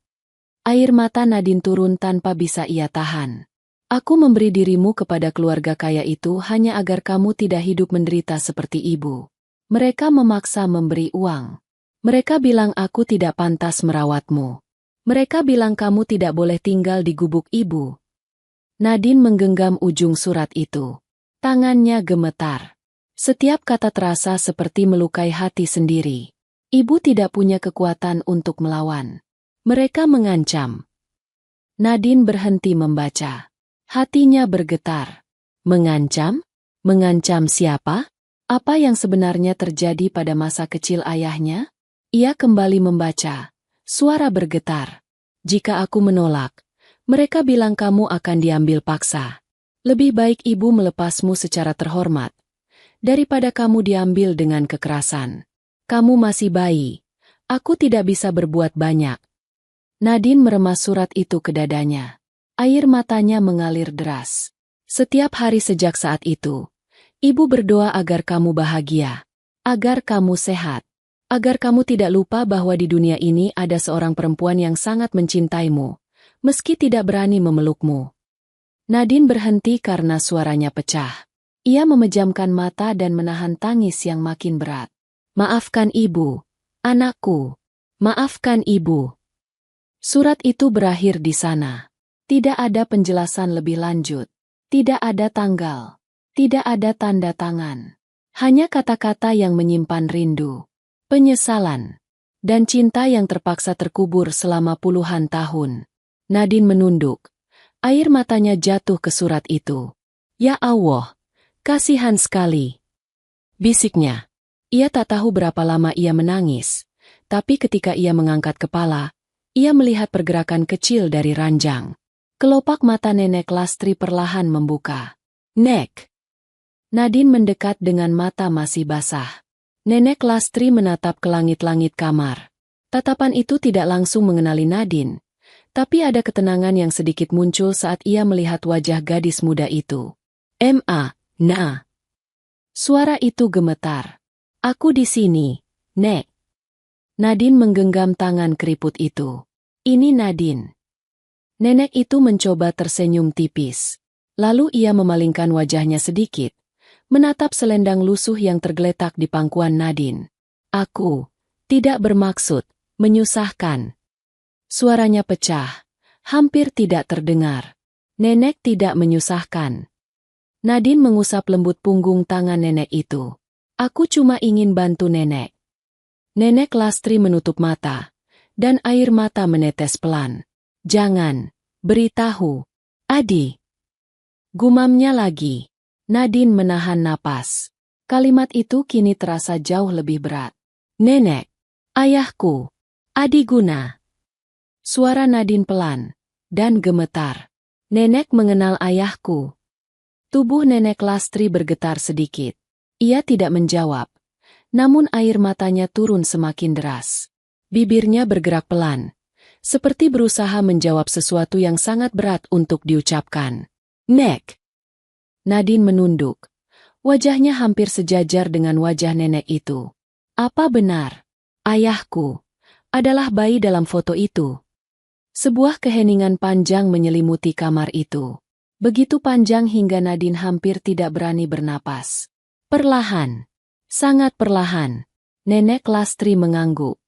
Air mata Nadine turun tanpa bisa ia tahan. Aku memberi dirimu kepada keluarga kaya itu hanya agar kamu tidak hidup menderita seperti ibu. Mereka memaksa memberi uang. Mereka bilang aku tidak pantas merawatmu. Mereka bilang kamu tidak boleh tinggal di gubuk ibu. Nadine menggenggam ujung surat itu. Tangannya gemetar. Setiap kata terasa seperti melukai hati sendiri. Ibu tidak punya kekuatan untuk melawan. Mereka mengancam. Nadine berhenti membaca. Hatinya bergetar. Mengancam? Mengancam siapa? Apa yang sebenarnya terjadi pada masa kecil ayahnya? Ia kembali membaca. Suara bergetar. Jika aku menolak, mereka bilang kamu akan diambil paksa. Lebih baik ibu melepasmu secara terhormat, daripada kamu diambil dengan kekerasan. Kamu masih bayi. Aku tidak bisa berbuat banyak. Nadine meremas surat itu ke dadanya. Air matanya mengalir deras. Setiap hari sejak saat itu, ibu berdoa agar kamu bahagia, agar kamu sehat, agar kamu tidak lupa bahwa di dunia ini ada seorang perempuan yang sangat mencintaimu, meski tidak berani memelukmu. Nadine berhenti karena suaranya pecah. Ia memejamkan mata dan menahan tangis yang makin berat. Maafkan ibu, anakku. Maafkan ibu. Surat itu berakhir di sana. Tidak ada penjelasan lebih lanjut. Tidak ada tanggal. Tidak ada tanda tangan. Hanya kata-kata yang menyimpan rindu, penyesalan, dan cinta yang terpaksa terkubur selama puluhan tahun. Nadine menunduk. Air matanya jatuh ke surat itu. Ya Allah, kasihan sekali. Bisiknya. Ia tak tahu berapa lama ia menangis, tapi ketika ia mengangkat kepala, ia melihat pergerakan kecil dari ranjang. Kelopak mata Nenek Lastri perlahan membuka. Nek! Nadine mendekat dengan mata masih basah. Nenek Lastri menatap ke langit-langit kamar. Tatapan itu tidak langsung mengenali Nadine, tapi ada ketenangan yang sedikit muncul saat ia melihat wajah gadis muda itu. Nah. Suara itu gemetar. Aku di sini, Nek. Nadine menggenggam tangan keriput itu. Ini Nadine. Nenek itu mencoba tersenyum tipis. Lalu ia memalingkan wajahnya sedikit, menatap selendang lusuh yang tergeletak di pangkuan Nadine. Aku tidak bermaksud menyusahkan. Suaranya pecah, hampir tidak terdengar. Nenek tidak menyusahkan. Nadine mengusap lembut punggung tangan nenek itu. Aku cuma ingin bantu nenek. Nenek Lastri menutup mata, dan air mata menetes pelan. Jangan, beritahu, Adi. Gumamnya lagi. Nadine menahan napas. Kalimat itu kini terasa jauh lebih berat. Nenek, ayahku, Adi Guna. Suara Nadine pelan dan gemetar. Nenek mengenal ayahku. Tubuh Nenek Lastri bergetar sedikit. Ia tidak menjawab, namun air matanya turun semakin deras. Bibirnya bergerak pelan, seperti berusaha menjawab sesuatu yang sangat berat untuk diucapkan. Nek! Nadine menunduk. Wajahnya hampir sejajar dengan wajah nenek itu. Apa benar? Ayahku adalah bayi dalam foto itu. Sebuah keheningan panjang menyelimuti kamar itu. Begitu panjang hingga Nadine hampir tidak berani bernapas. Perlahan, sangat perlahan, Nenek Lastri mengangguk.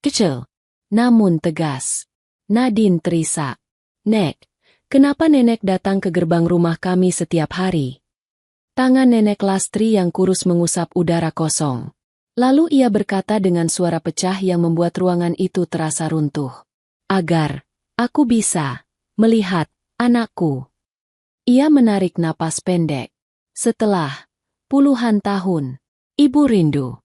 Kecil, namun tegas. Nadine terisak. Nek, kenapa nenek datang ke gerbang rumah kami setiap hari? Tangan Nenek Lastri yang kurus mengusap udara kosong. Lalu ia berkata dengan suara pecah yang membuat ruangan itu terasa runtuh. Agar aku bisa melihat anakku. Ia menarik napas pendek. Setelah puluhan tahun, ibu rindu.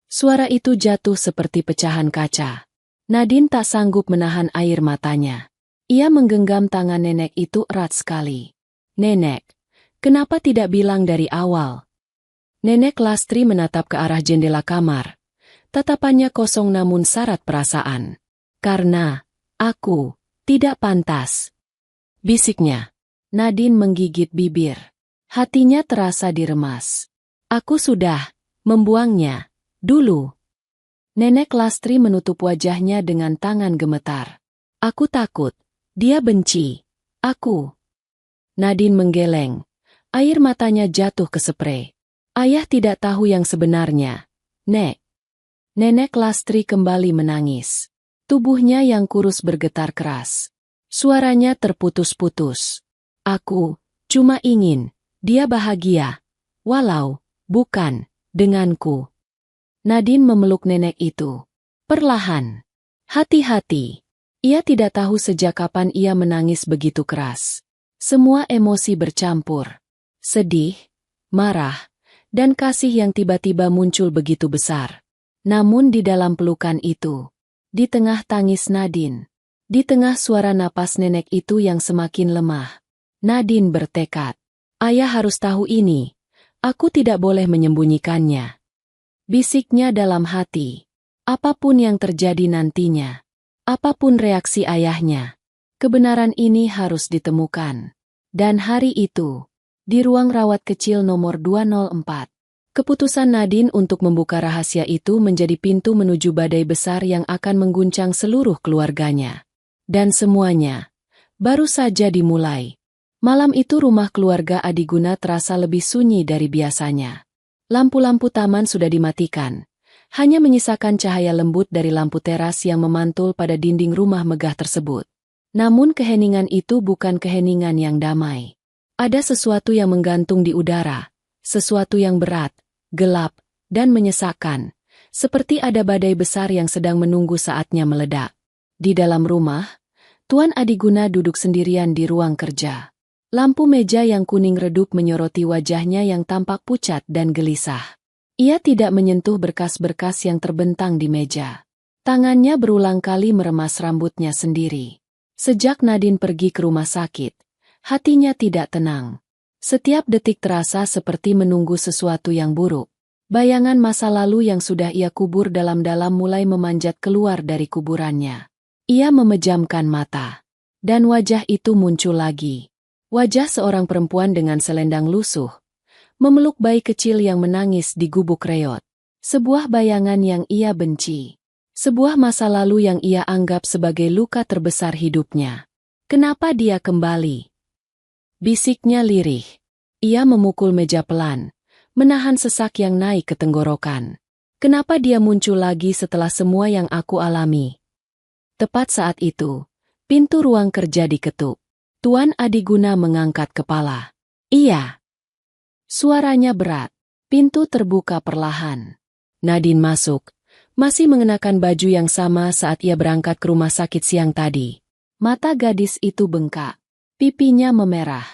Suara itu jatuh seperti pecahan kaca. Nadine tak sanggup menahan air matanya. Ia menggenggam tangan nenek itu erat sekali. Nenek, kenapa tidak bilang dari awal? Nenek Lastri menatap ke arah jendela kamar. Tatapannya kosong namun syarat perasaan. Karena aku tidak pantas. Bisiknya. Nadine menggigit bibir. Hatinya terasa diremas. Aku sudah membuangnya dulu. Nenek Lastri menutup wajahnya dengan tangan gemetar. Aku takut. Dia benci Aku. Nadine menggeleng. Air matanya jatuh ke spray. Ayah tidak tahu yang sebenarnya. Nek. Nenek Lastri kembali menangis. Tubuhnya yang kurus bergetar keras. Suaranya terputus-putus. Aku cuma ingin dia bahagia. Walau bukan denganku. Nadine memeluk nenek itu. Perlahan. Hati-hati. Ia tidak tahu sejak kapan ia menangis begitu keras. Semua emosi bercampur. Sedih, marah, dan kasih yang tiba-tiba muncul begitu besar. Namun di dalam pelukan itu, di tengah tangis Nadine, di tengah suara napas nenek itu yang semakin lemah, Nadine bertekad, ayah harus tahu ini, aku tidak boleh menyembunyikannya. Bisiknya dalam hati, apapun yang terjadi nantinya, apapun reaksi ayahnya, kebenaran ini harus ditemukan. Dan hari itu, di ruang rawat kecil nomor 204, keputusan Nadine untuk membuka rahasia itu menjadi pintu menuju badai besar yang akan mengguncang seluruh keluarganya. Dan semuanya baru saja dimulai. Malam itu rumah keluarga Adiguna terasa lebih sunyi dari biasanya. Lampu-lampu taman sudah dimatikan. Hanya menyisakan cahaya lembut dari lampu teras yang memantul pada dinding rumah megah tersebut. Namun keheningan itu bukan keheningan yang damai. Ada sesuatu yang menggantung di udara, sesuatu yang berat, gelap, dan menyesakkan, seperti ada badai besar yang sedang menunggu saatnya meledak. Di dalam rumah, Tuan Adiguna duduk sendirian di ruang kerja. Lampu meja yang kuning redup menyoroti wajahnya yang tampak pucat dan gelisah. Ia tidak menyentuh berkas-berkas yang terbentang di meja. Tangannya berulang kali meremas rambutnya sendiri. Sejak Nadine pergi ke rumah sakit, hatinya tidak tenang. Setiap detik terasa seperti menunggu sesuatu yang buruk. Bayangan masa lalu yang sudah ia kubur dalam-dalam mulai memanjat keluar dari kuburannya. Ia memejamkan mata. Dan wajah itu muncul lagi. Wajah seorang perempuan dengan selendang lusuh. Memeluk bayi kecil yang menangis di gubuk reot. Sebuah bayangan yang ia benci. Sebuah masa lalu yang ia anggap sebagai luka terbesar hidupnya. Kenapa dia kembali? Bisiknya lirih. Ia memukul meja pelan, menahan sesak yang naik ke tenggorokan. Kenapa dia muncul lagi setelah semua yang aku alami? Tepat saat itu, pintu ruang kerja diketuk. Tuan Adiguna mengangkat kepala. Iya. Suaranya berat. Pintu terbuka perlahan. Nadine masuk. Masih mengenakan baju yang sama saat ia berangkat ke rumah sakit siang tadi. Mata gadis itu bengkak. Pipinya memerah.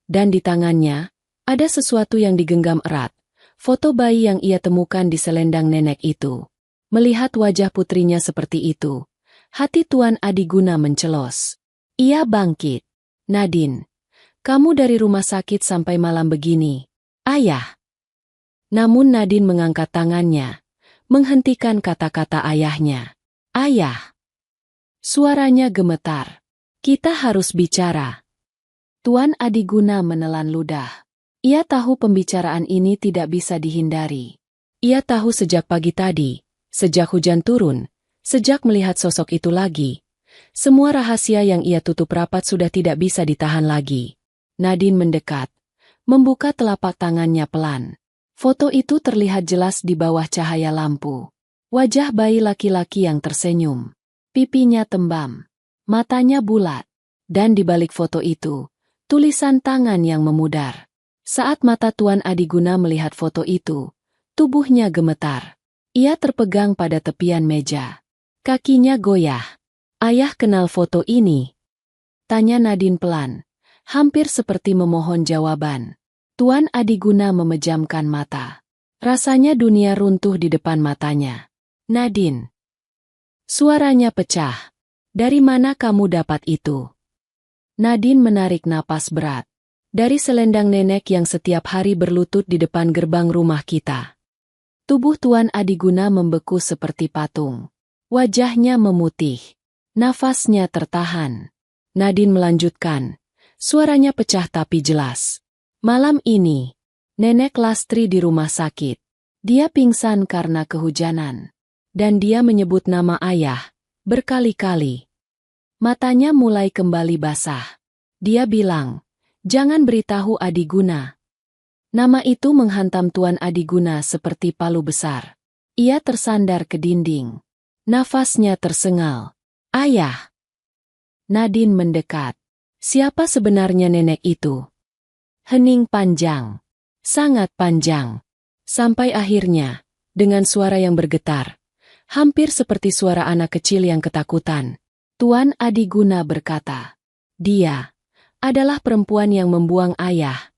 Dan di tangannya, ada sesuatu yang digenggam erat. Foto bayi yang ia temukan di selendang nenek itu. Melihat wajah putrinya seperti itu, hati Tuan Adiguna mencelos. Ia bangkit. Nadine, kamu dari rumah sakit sampai malam begini. Ayah. Namun Nadine mengangkat tangannya. Menghentikan kata-kata ayahnya. Ayah. Suaranya gemetar. Kita harus bicara. Tuan Adiguna menelan ludah. Ia tahu pembicaraan ini tidak bisa dihindari. Ia tahu sejak pagi tadi, sejak hujan turun, sejak melihat sosok itu lagi. Semua rahasia yang ia tutup rapat sudah tidak bisa ditahan lagi. Nadine mendekat, membuka telapak tangannya pelan. Foto itu terlihat jelas di bawah cahaya lampu. Wajah bayi laki-laki yang tersenyum. Pipinya tembam. Matanya bulat. Dan di balik foto itu, tulisan tangan yang memudar. Saat mata Tuan Adiguna melihat foto itu, tubuhnya gemetar. Ia terpegang pada tepian meja. Kakinya goyah. Ayah kenal foto ini? Tanya Nadine pelan. Hampir seperti memohon jawaban. Tuan Adiguna memejamkan mata. Rasanya dunia runtuh di depan matanya. Nadine. Suaranya pecah. Dari mana kamu dapat itu? Nadine menarik napas berat. Dari selendang nenek yang setiap hari berlutut di depan gerbang rumah kita. Tubuh Tuan Adiguna membeku seperti patung. Wajahnya memutih. Nafasnya tertahan. Nadine melanjutkan. Suaranya pecah tapi jelas. Malam ini, Nenek Lastri di rumah sakit. Dia pingsan karena kehujanan. Dan dia menyebut nama ayah, berkali-kali. Matanya mulai kembali basah. Dia bilang, "Jangan beritahu Adiguna." Nama itu menghantam Tuan Adiguna seperti palu besar. Ia tersandar ke dinding. Nafasnya tersengal. "Ayah!" Nadine mendekat. Siapa sebenarnya nenek itu? Hening panjang. Sangat panjang. Sampai akhirnya, dengan suara yang bergetar, hampir seperti suara anak kecil yang ketakutan, Tuan Adiguna berkata, "Dia adalah perempuan yang membuang ayah."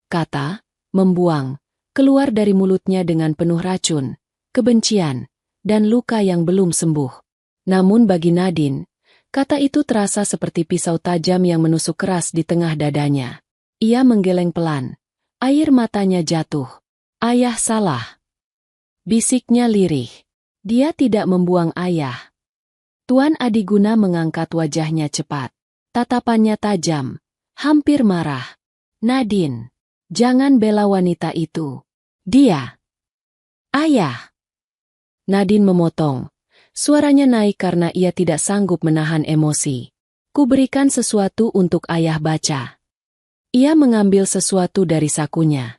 Kata "membuang" keluar dari mulutnya dengan penuh racun, kebencian, dan luka yang belum sembuh. Namun bagi Nadine, kata itu terasa seperti pisau tajam yang menusuk keras di tengah dadanya. Ia menggeleng pelan. Air matanya jatuh. "Ayah salah," bisiknya lirih. "Dia tidak membuang ayah." Tuan Adiguna mengangkat wajahnya cepat. Tatapannya tajam, hampir marah. "Nadine, jangan bela wanita itu. Dia." "Ayah!" Nadine memotong. Suaranya naik karena ia tidak sanggup menahan emosi. "Kuberikan sesuatu untuk ayah baca." Ia mengambil sesuatu dari sakunya.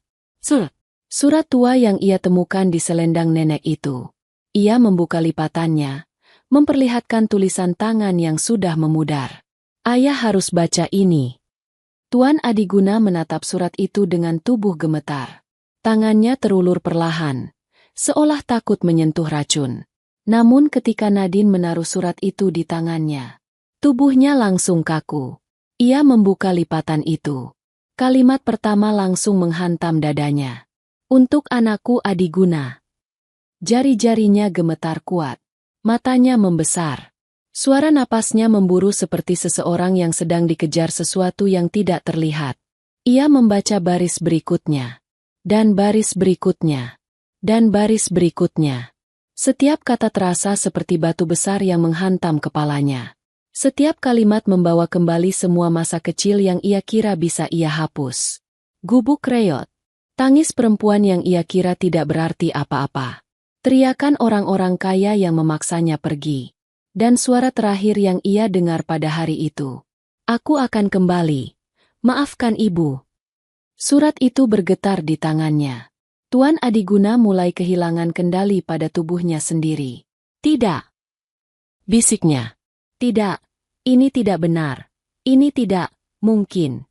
Surat tua yang ia temukan di selendang nenek itu. Ia membuka lipatannya, memperlihatkan tulisan tangan yang sudah memudar. "Ayah harus baca ini." Tuan Adiguna menatap surat itu dengan tubuh gemetar. Tangannya terulur perlahan, seolah takut menyentuh racun. Namun ketika Nadine menaruh surat itu di tangannya, tubuhnya langsung kaku. Ia membuka lipatan itu. Kalimat pertama langsung menghantam dadanya. "Untuk anakku Adiguna." Jari-jarinya gemetar kuat. Matanya membesar. Suara napasnya memburu seperti seseorang yang sedang dikejar sesuatu yang tidak terlihat. Ia membaca baris berikutnya. Dan baris berikutnya. Dan baris berikutnya. Setiap kata terasa seperti batu besar yang menghantam kepalanya. Setiap kalimat membawa kembali semua masa kecil yang ia kira bisa ia hapus. Gubuk reot. Tangis perempuan yang ia kira tidak berarti apa-apa. Teriakan orang-orang kaya yang memaksanya pergi. Dan suara terakhir yang ia dengar pada hari itu. "Aku akan kembali. Maafkan ibu." Surat itu bergetar di tangannya. Tuan Adiguna mulai kehilangan kendali pada tubuhnya sendiri. "Tidak!" bisiknya. "Tidak, ini tidak benar. Ini tidak mungkin."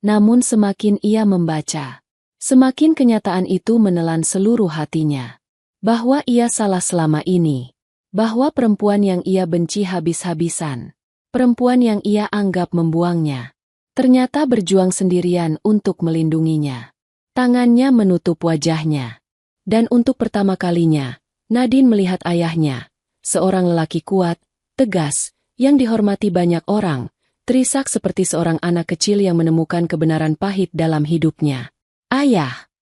Namun semakin ia membaca, semakin kenyataan itu menelan seluruh hatinya. Bahwa ia salah selama ini. Bahwa perempuan yang ia benci habis-habisan, perempuan yang ia anggap membuangnya, ternyata berjuang sendirian untuk melindunginya. Tangannya menutup wajahnya. Dan untuk pertama kalinya, Nadine melihat ayahnya, seorang lelaki kuat, tegas, yang dihormati banyak orang, terisak seperti seorang anak kecil yang menemukan kebenaran pahit dalam hidupnya. "Ayah!"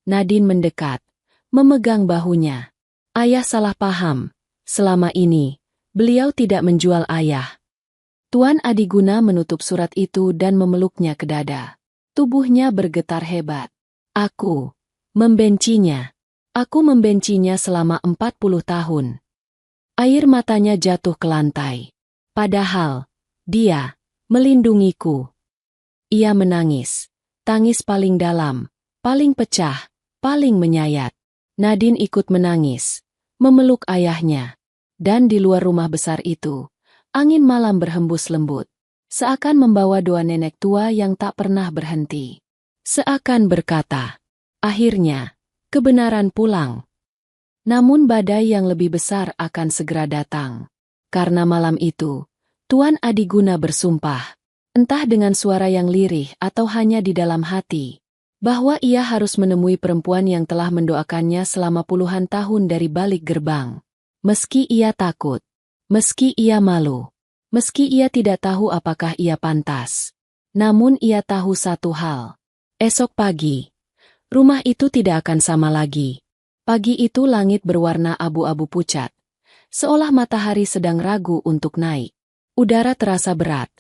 Nadine mendekat, memegang bahunya. "Ayah salah paham. Selama ini, beliau tidak menjual ayah." Tuan Adiguna menutup surat itu dan memeluknya ke dada. Tubuhnya bergetar hebat. "Aku membencinya. Aku membencinya selama 40 tahun." Air matanya jatuh ke lantai. Padahal, dia melindungiku. Ia menangis. Tangis paling dalam, paling pecah, paling menyayat. Nadine ikut menangis, memeluk ayahnya. Dan di luar rumah besar itu, angin malam berhembus lembut. Seakan membawa doa nenek tua yang tak pernah berhenti. Seakan berkata, "Akhirnya, kebenaran pulang." Namun badai yang lebih besar akan segera datang. Karena malam itu, Tuan Adiguna bersumpah, entah dengan suara yang lirih atau hanya di dalam hati, bahwa ia harus menemui perempuan yang telah mendoakannya selama puluhan tahun dari balik gerbang. Meski ia takut, meski ia malu, meski ia tidak tahu apakah ia pantas. Namun ia tahu satu hal. Esok pagi, rumah itu tidak akan sama lagi. Pagi itu langit berwarna abu-abu pucat, seolah matahari sedang ragu untuk naik. Udara terasa berat,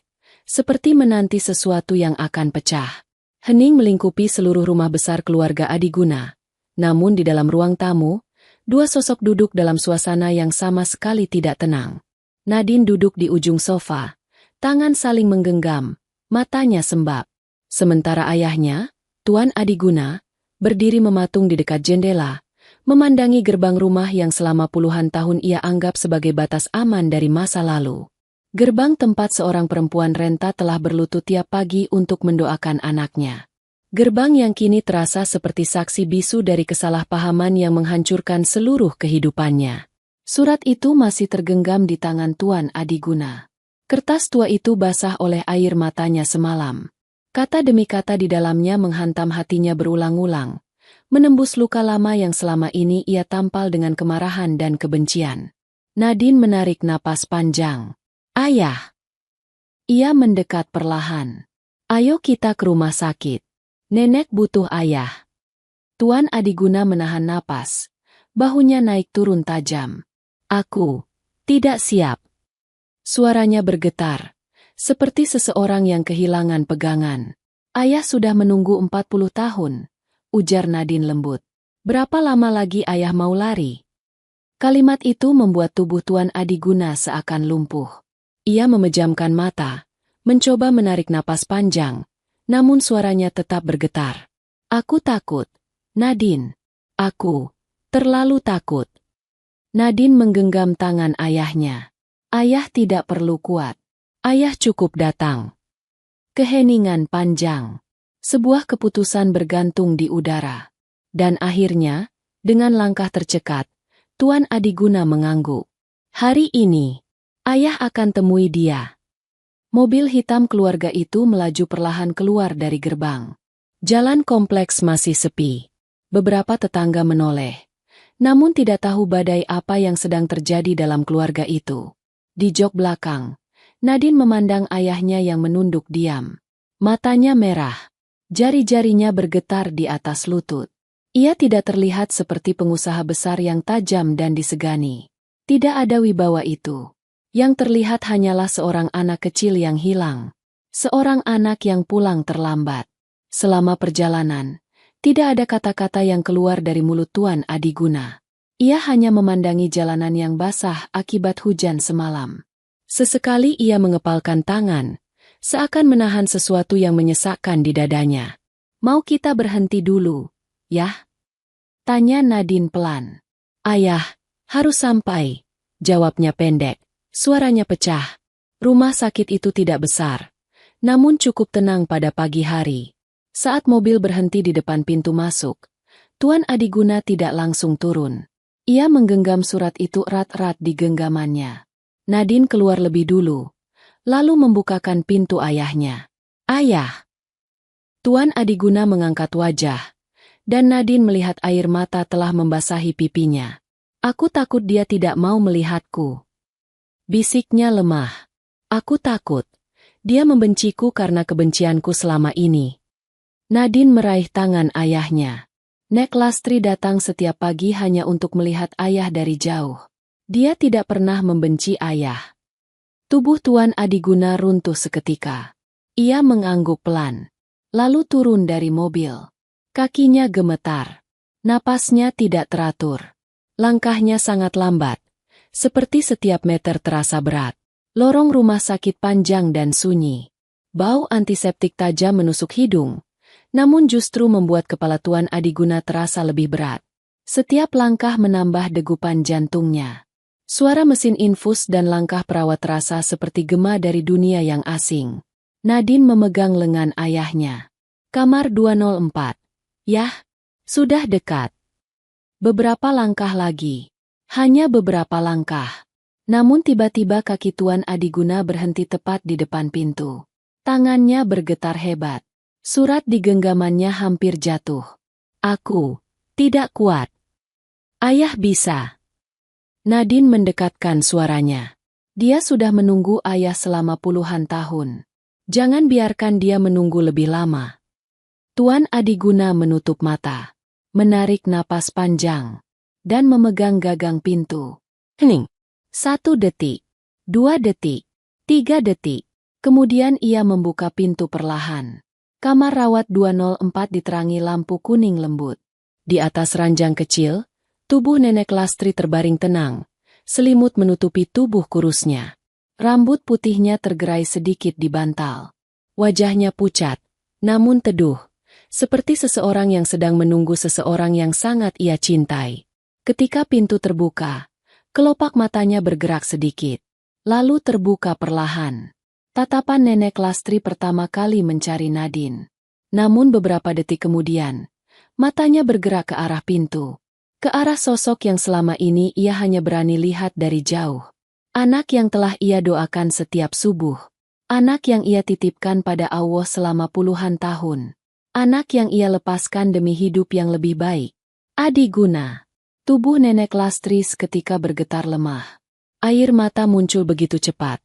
seperti menanti sesuatu yang akan pecah. Hening melingkupi seluruh rumah besar keluarga Adiguna. Namun di dalam ruang tamu, dua sosok duduk dalam suasana yang sama sekali tidak tenang. Nadine duduk di ujung sofa, tangan saling menggenggam, matanya sembab. Sementara ayahnya, Tuan Adiguna, berdiri mematung di dekat jendela, memandangi gerbang rumah yang selama puluhan tahun ia anggap sebagai batas aman dari masa lalu. Gerbang tempat seorang perempuan renta telah berlutut tiap pagi untuk mendoakan anaknya. Gerbang yang kini terasa seperti saksi bisu dari kesalahpahaman yang menghancurkan seluruh kehidupannya. Surat itu masih tergenggam di tangan Tuan Adiguna. Kertas tua itu basah oleh air matanya semalam. Kata demi kata di dalamnya menghantam hatinya berulang-ulang, menembus luka lama yang selama ini ia tampal dengan kemarahan dan kebencian. Nadine menarik napas panjang. Ayah. Ia mendekat perlahan. Ayo kita ke rumah sakit. Nenek butuh ayah. Tuan Adiguna menahan napas. Bahunya naik turun tajam. Aku tidak siap. Suaranya bergetar, seperti seseorang yang kehilangan pegangan. Ayah sudah menunggu 40 tahun, ujar Nadine lembut. Berapa lama lagi ayah mau lari? Kalimat itu membuat tubuh Tuan Adiguna seakan lumpuh. Ia memejamkan mata, mencoba menarik napas panjang, namun suaranya tetap bergetar. Aku takut, Nadine. Aku terlalu takut. Nadine menggenggam tangan ayahnya. Ayah tidak perlu kuat. Ayah cukup datang. Keheningan panjang. Sebuah keputusan bergantung di udara. Dan akhirnya, dengan langkah tercekat, Tuan Adiguna mengangguk. Hari ini, ayah akan temui dia. Mobil hitam keluarga itu melaju perlahan keluar dari gerbang. Jalan kompleks masih sepi. Beberapa tetangga menoleh. Namun tidak tahu badai apa yang sedang terjadi dalam keluarga itu. Di jok belakang, Nadine memandang ayahnya yang menunduk diam. Matanya merah. Jari-jarinya bergetar di atas lutut. Ia tidak terlihat seperti pengusaha besar yang tajam dan disegani. Tidak ada wibawa itu. Yang terlihat hanyalah seorang anak kecil yang hilang. Seorang anak yang pulang terlambat. Selama perjalanan, tidak ada kata-kata yang keluar dari mulut Tuan Adiguna. Ia hanya memandangi jalanan yang basah akibat hujan semalam. Sesekali ia mengepalkan tangan, seakan menahan sesuatu yang menyesakkan di dadanya. Mau kita berhenti dulu, ya? Tanya Nadine pelan. Ayah, harus sampai, jawabnya pendek. Suaranya pecah. Rumah sakit itu tidak besar, namun cukup tenang pada pagi hari. Saat mobil berhenti di depan pintu masuk, Tuan Adiguna tidak langsung turun. Ia menggenggam surat itu erat-erat di genggamannya. Nadine keluar lebih dulu, lalu membukakan pintu ayahnya. Ayah! Tuan Adiguna mengangkat wajah, dan Nadine melihat air mata telah membasahi pipinya. Aku takut dia tidak mau melihatku. Bisiknya lemah. Aku takut. Dia membenciku karena kebencianku selama ini. Nadine meraih tangan ayahnya. Nek Lastri datang setiap pagi hanya untuk melihat ayah dari jauh. Dia tidak pernah membenci ayah. Tubuh Tuan Adiguna runtuh seketika. Ia mengangguk pelan, lalu turun dari mobil. Kakinya gemetar. Napasnya tidak teratur. Langkahnya sangat lambat. Seperti setiap meter terasa berat. Lorong rumah sakit panjang dan sunyi. Bau antiseptik tajam menusuk hidung. Namun justru membuat kepala Tuan Adiguna terasa lebih berat. Setiap langkah menambah degupan jantungnya. Suara mesin infus dan langkah perawat terasa seperti gema dari dunia yang asing. Nadine memegang lengan ayahnya. Kamar 204. Yah, sudah dekat. Beberapa langkah lagi. Hanya beberapa langkah. Namun tiba-tiba kaki Tuan Adiguna berhenti tepat di depan pintu. Tangannya bergetar hebat. Surat di genggamannya hampir jatuh. Aku tidak kuat. Ayah bisa. Nadine mendekatkan suaranya. Dia sudah menunggu ayah selama puluhan tahun. Jangan biarkan dia menunggu lebih lama. Tuan Adiguna menutup mata, menarik napas panjang, dan memegang gagang pintu. Hening. 1 detik, 2 detik, 3 detik. Kemudian ia membuka pintu perlahan. Kamar rawat 204 diterangi lampu kuning lembut. Di atas ranjang kecil, tubuh Nenek Lastri terbaring tenang. Selimut menutupi tubuh kurusnya. Rambut putihnya tergerai sedikit di bantal. Wajahnya pucat, namun teduh, seperti seseorang yang sedang menunggu seseorang yang sangat ia cintai. Ketika pintu terbuka, kelopak matanya bergerak sedikit, lalu terbuka perlahan. Tatapan Nenek Lastri pertama kali mencari Nadine. Namun beberapa detik kemudian, matanya bergerak ke arah pintu. Ke arah sosok yang selama ini ia hanya berani lihat dari jauh. Anak yang telah ia doakan setiap subuh. Anak yang ia titipkan pada Allah selama puluhan tahun. Anak yang ia lepaskan demi hidup yang lebih baik. Adi Guna. Tubuh Nenek Lastri seketika bergetar lemah. Air mata muncul begitu cepat,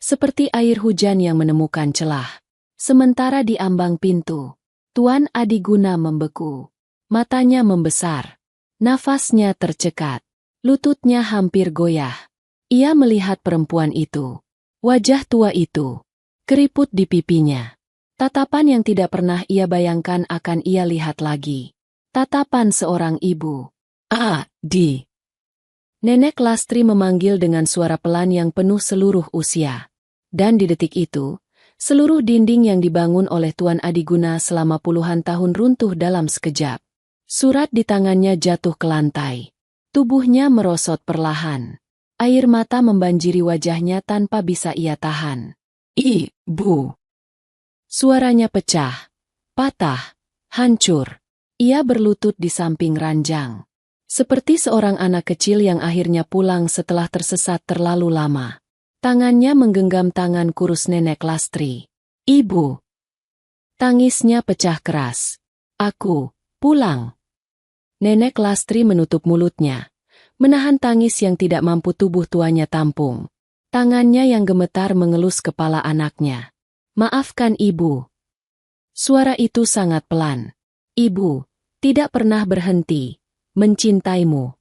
seperti air hujan yang menemukan celah. Sementara di ambang pintu, Tuan Adi Guna membeku. Matanya membesar. Nafasnya tercekat. Lututnya hampir goyah. Ia melihat perempuan itu. Wajah tua itu. Keriput di pipinya. Tatapan yang tidak pernah ia bayangkan akan ia lihat lagi. Tatapan seorang ibu. Adi. Nenek Lastri memanggil dengan suara pelan yang penuh seluruh usia. Dan di detik itu, seluruh dinding yang dibangun oleh Tuan Adi Guna selama puluhan tahun runtuh dalam sekejap. Surat di tangannya jatuh ke lantai. Tubuhnya merosot perlahan. Air mata membanjiri wajahnya tanpa bisa ia tahan. Ibu. Suaranya pecah, patah, hancur. Ia berlutut di samping ranjang. Seperti seorang anak kecil yang akhirnya pulang setelah tersesat terlalu lama. Tangannya menggenggam tangan kurus Nenek Lastri. Ibu. Tangisnya pecah keras. Aku, pulang. Nenek Lastri menutup mulutnya, menahan tangis yang tidak mampu tubuh tuanya tampung. Tangannya yang gemetar mengelus kepala anaknya. Maafkan ibu. Suara itu sangat pelan. Ibu, tidak pernah berhenti mencintaimu.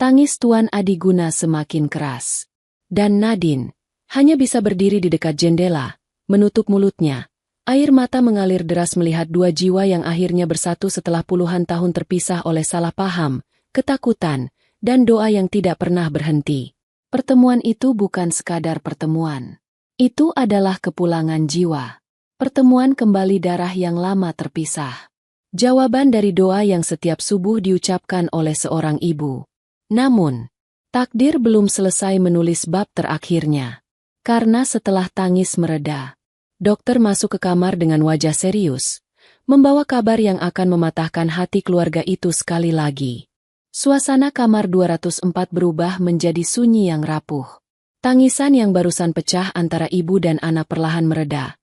Tangis Tuan Adi Guna semakin keras. Dan Nadine hanya bisa berdiri di dekat jendela, menutup mulutnya. Air mata mengalir deras melihat dua jiwa yang akhirnya bersatu setelah puluhan tahun terpisah oleh salah paham, ketakutan, dan doa yang tidak pernah berhenti. Pertemuan itu bukan sekadar pertemuan. Itu adalah kepulangan jiwa. Pertemuan kembali darah yang lama terpisah. Jawaban dari doa yang setiap subuh diucapkan oleh seorang ibu. Namun, takdir belum selesai menulis bab terakhirnya. Karena setelah tangis mereda, dokter masuk ke kamar dengan wajah serius, membawa kabar yang akan mematahkan hati keluarga itu sekali lagi. Suasana kamar 204 berubah menjadi sunyi yang rapuh. Tangisan yang barusan pecah antara ibu dan anak perlahan mereda.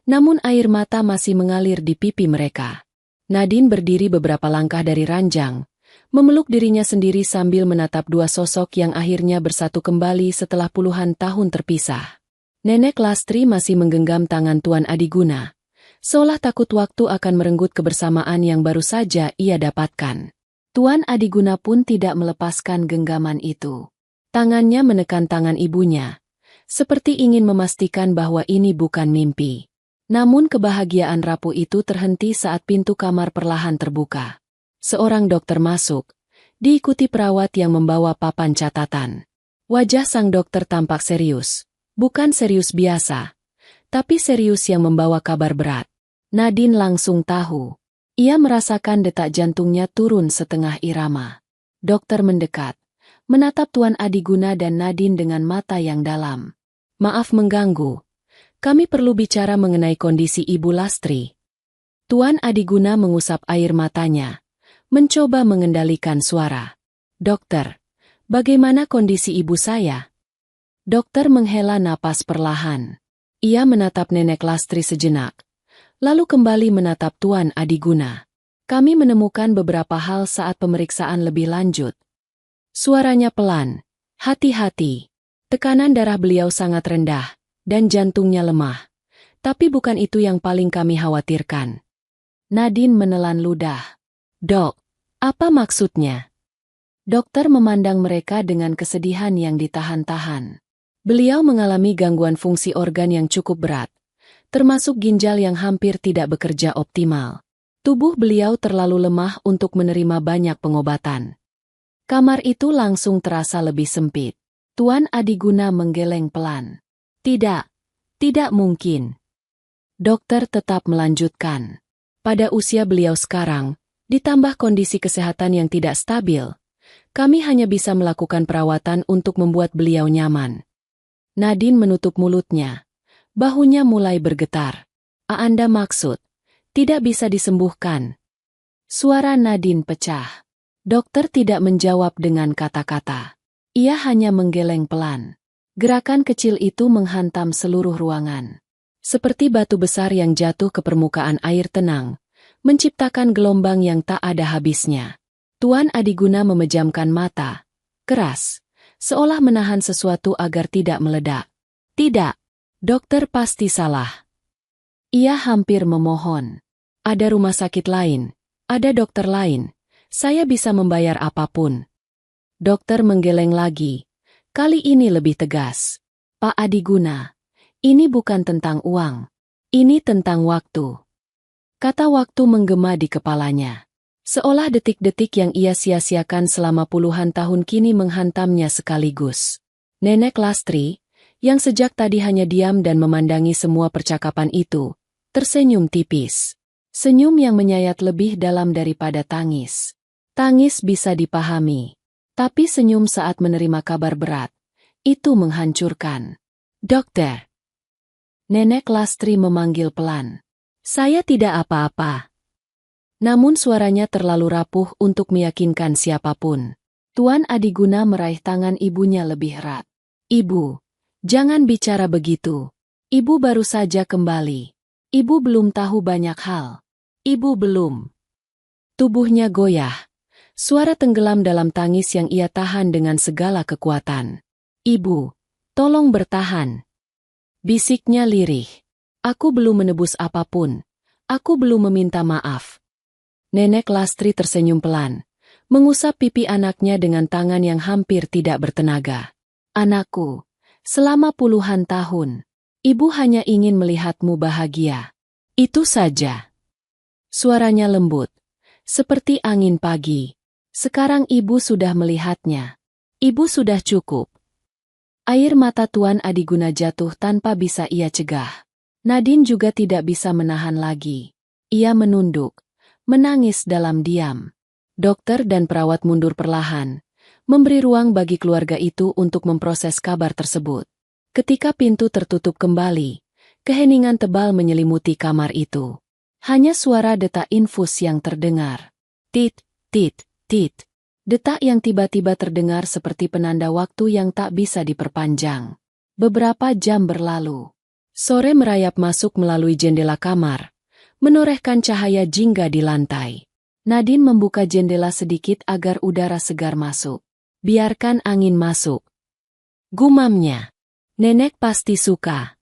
Namun air mata masih mengalir di pipi mereka. Nadine berdiri beberapa langkah dari ranjang, memeluk dirinya sendiri sambil menatap dua sosok yang akhirnya bersatu kembali setelah puluhan tahun terpisah. Nenek Lastri masih menggenggam tangan Tuan Adi Guna, seolah takut waktu akan merenggut kebersamaan yang baru saja ia dapatkan. Tuan Adi Guna pun tidak melepaskan genggaman itu. Tangannya menekan tangan ibunya, seperti ingin memastikan bahwa ini bukan mimpi. Namun kebahagiaan rapuh itu terhenti saat pintu kamar perlahan terbuka. Seorang dokter masuk, diikuti perawat yang membawa papan catatan. Wajah sang dokter tampak serius, bukan serius biasa, tapi serius yang membawa kabar berat. Nadine langsung tahu. Ia merasakan detak jantungnya turun setengah irama. Dokter mendekat, menatap Tuan Adi Guna dan Nadine dengan mata yang dalam. Maaf mengganggu. Kami perlu bicara mengenai kondisi Ibu Lastri. Tuan Adi Guna mengusap air matanya, mencoba mengendalikan suara. Dokter, bagaimana kondisi ibu saya? Dokter menghela napas perlahan. Ia menatap Nenek Lastri sejenak, lalu kembali menatap Tuan Adi Guna. Kami menemukan beberapa hal saat pemeriksaan lebih lanjut. Suaranya pelan, hati-hati. Tekanan darah beliau sangat rendah, dan jantungnya lemah. Tapi bukan itu yang paling kami khawatirkan. Nadine menelan ludah. Dok, apa maksudnya? Dokter memandang mereka dengan kesedihan yang ditahan-tahan. Beliau mengalami gangguan fungsi organ yang cukup berat, termasuk ginjal yang hampir tidak bekerja optimal. Tubuh beliau terlalu lemah untuk menerima banyak pengobatan. Kamar itu langsung terasa lebih sempit. Tuan Adi Guna menggeleng pelan. Tidak mungkin. Dokter tetap melanjutkan. Pada usia beliau sekarang, ditambah kondisi kesehatan yang tidak stabil, kami hanya bisa melakukan perawatan untuk membuat beliau nyaman. Nadine menutup mulutnya. Bahunya mulai bergetar. Anda maksud, tidak bisa disembuhkan? Suara Nadine pecah. Dokter tidak menjawab dengan kata-kata. Ia hanya menggeleng pelan. Gerakan kecil itu menghantam seluruh ruangan. Seperti batu besar yang jatuh ke permukaan air tenang, menciptakan gelombang yang tak ada habisnya. Tuan Adiguna memejamkan mata, keras, seolah menahan sesuatu agar tidak meledak. Tidak, dokter pasti salah. Ia hampir memohon. Ada rumah sakit lain, ada dokter lain, saya bisa membayar apapun. Dokter menggeleng lagi, kali ini lebih tegas. Pak Adiguna, ini bukan tentang uang, ini tentang waktu. Kata waktu menggema di kepalanya. Seolah detik-detik yang ia sia-siakan selama puluhan tahun kini menghantamnya sekaligus. Nenek Lastri, yang sejak tadi hanya diam dan memandangi semua percakapan itu, tersenyum tipis. Senyum yang menyayat lebih dalam daripada tangis. Tangis bisa dipahami. Tapi senyum saat menerima kabar berat, itu menghancurkan. Dokter. Nenek Lastri memanggil pelan. Saya tidak apa-apa. Namun suaranya terlalu rapuh untuk meyakinkan siapapun. Tuan Adiguna meraih tangan ibunya lebih erat. Ibu, jangan bicara begitu. Ibu baru saja kembali. Ibu belum tahu banyak hal. Ibu belum. Tubuhnya goyah. Suara tenggelam dalam tangis yang ia tahan dengan segala kekuatan. Ibu, tolong bertahan. Bisiknya lirih. Aku belum menebus apapun. Aku belum meminta maaf. Nenek Lastri tersenyum pelan, mengusap pipi anaknya dengan tangan yang hampir tidak bertenaga. Anakku, selama puluhan tahun, ibu hanya ingin melihatmu bahagia. Itu saja. Suaranya lembut, seperti angin pagi. Sekarang ibu sudah melihatnya. Ibu sudah cukup. Air mata Tuan Adiguna jatuh tanpa bisa ia cegah. Nadine juga tidak bisa menahan lagi. Ia menunduk, menangis dalam diam. Dokter dan perawat mundur perlahan, memberi ruang bagi keluarga itu untuk memproses kabar tersebut. Ketika pintu tertutup kembali, keheningan tebal menyelimuti kamar itu. Hanya suara detak infus yang terdengar. Tit, tit, tit. Detak yang tiba-tiba terdengar seperti penanda waktu yang tak bisa diperpanjang. Beberapa jam berlalu. Sore merayap masuk melalui jendela kamar, menorehkan cahaya jingga di lantai. Nadine membuka jendela sedikit agar udara segar masuk. Biarkan angin masuk. Gumamnya. Nenek pasti suka.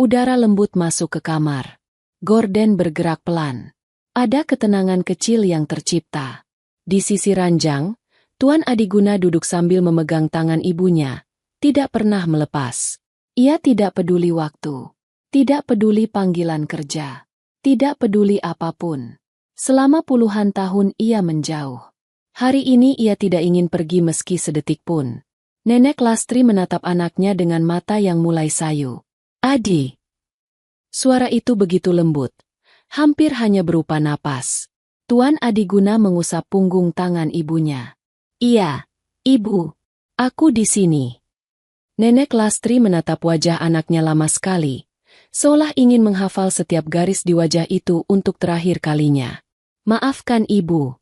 Udara lembut masuk ke kamar. Gordon bergerak pelan. Ada ketenangan kecil yang tercipta. Di sisi ranjang, Tuan Adiguna duduk sambil memegang tangan ibunya, tidak pernah melepas. Ia tidak peduli waktu, tidak peduli panggilan kerja, tidak peduli apapun. Selama puluhan tahun ia menjauh. Hari ini ia tidak ingin pergi meski sedetik pun. Nenek Lastri menatap anaknya dengan mata yang mulai sayu. Adi. Suara itu begitu lembut, hampir hanya berupa napas. Tuan Adiguna mengusap punggung tangan ibunya. Iya, ibu, aku di sini. Nenek Lastri menatap wajah anaknya lama sekali, seolah ingin menghafal setiap garis di wajah itu untuk terakhir kalinya. Maafkan ibu.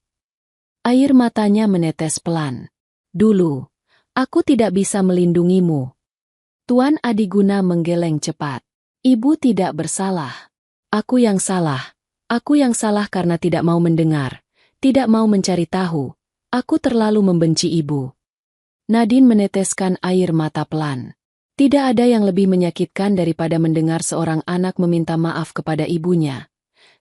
Air matanya menetes pelan. Dulu, aku tidak bisa melindungimu. Tuan Adiguna menggeleng cepat. Ibu tidak bersalah. Aku yang salah. Aku yang salah karena tidak mau mendengar, tidak mau mencari tahu. Aku terlalu membenci ibu. Nadine meneteskan air mata pelan. Tidak ada yang lebih menyakitkan daripada mendengar seorang anak meminta maaf kepada ibunya.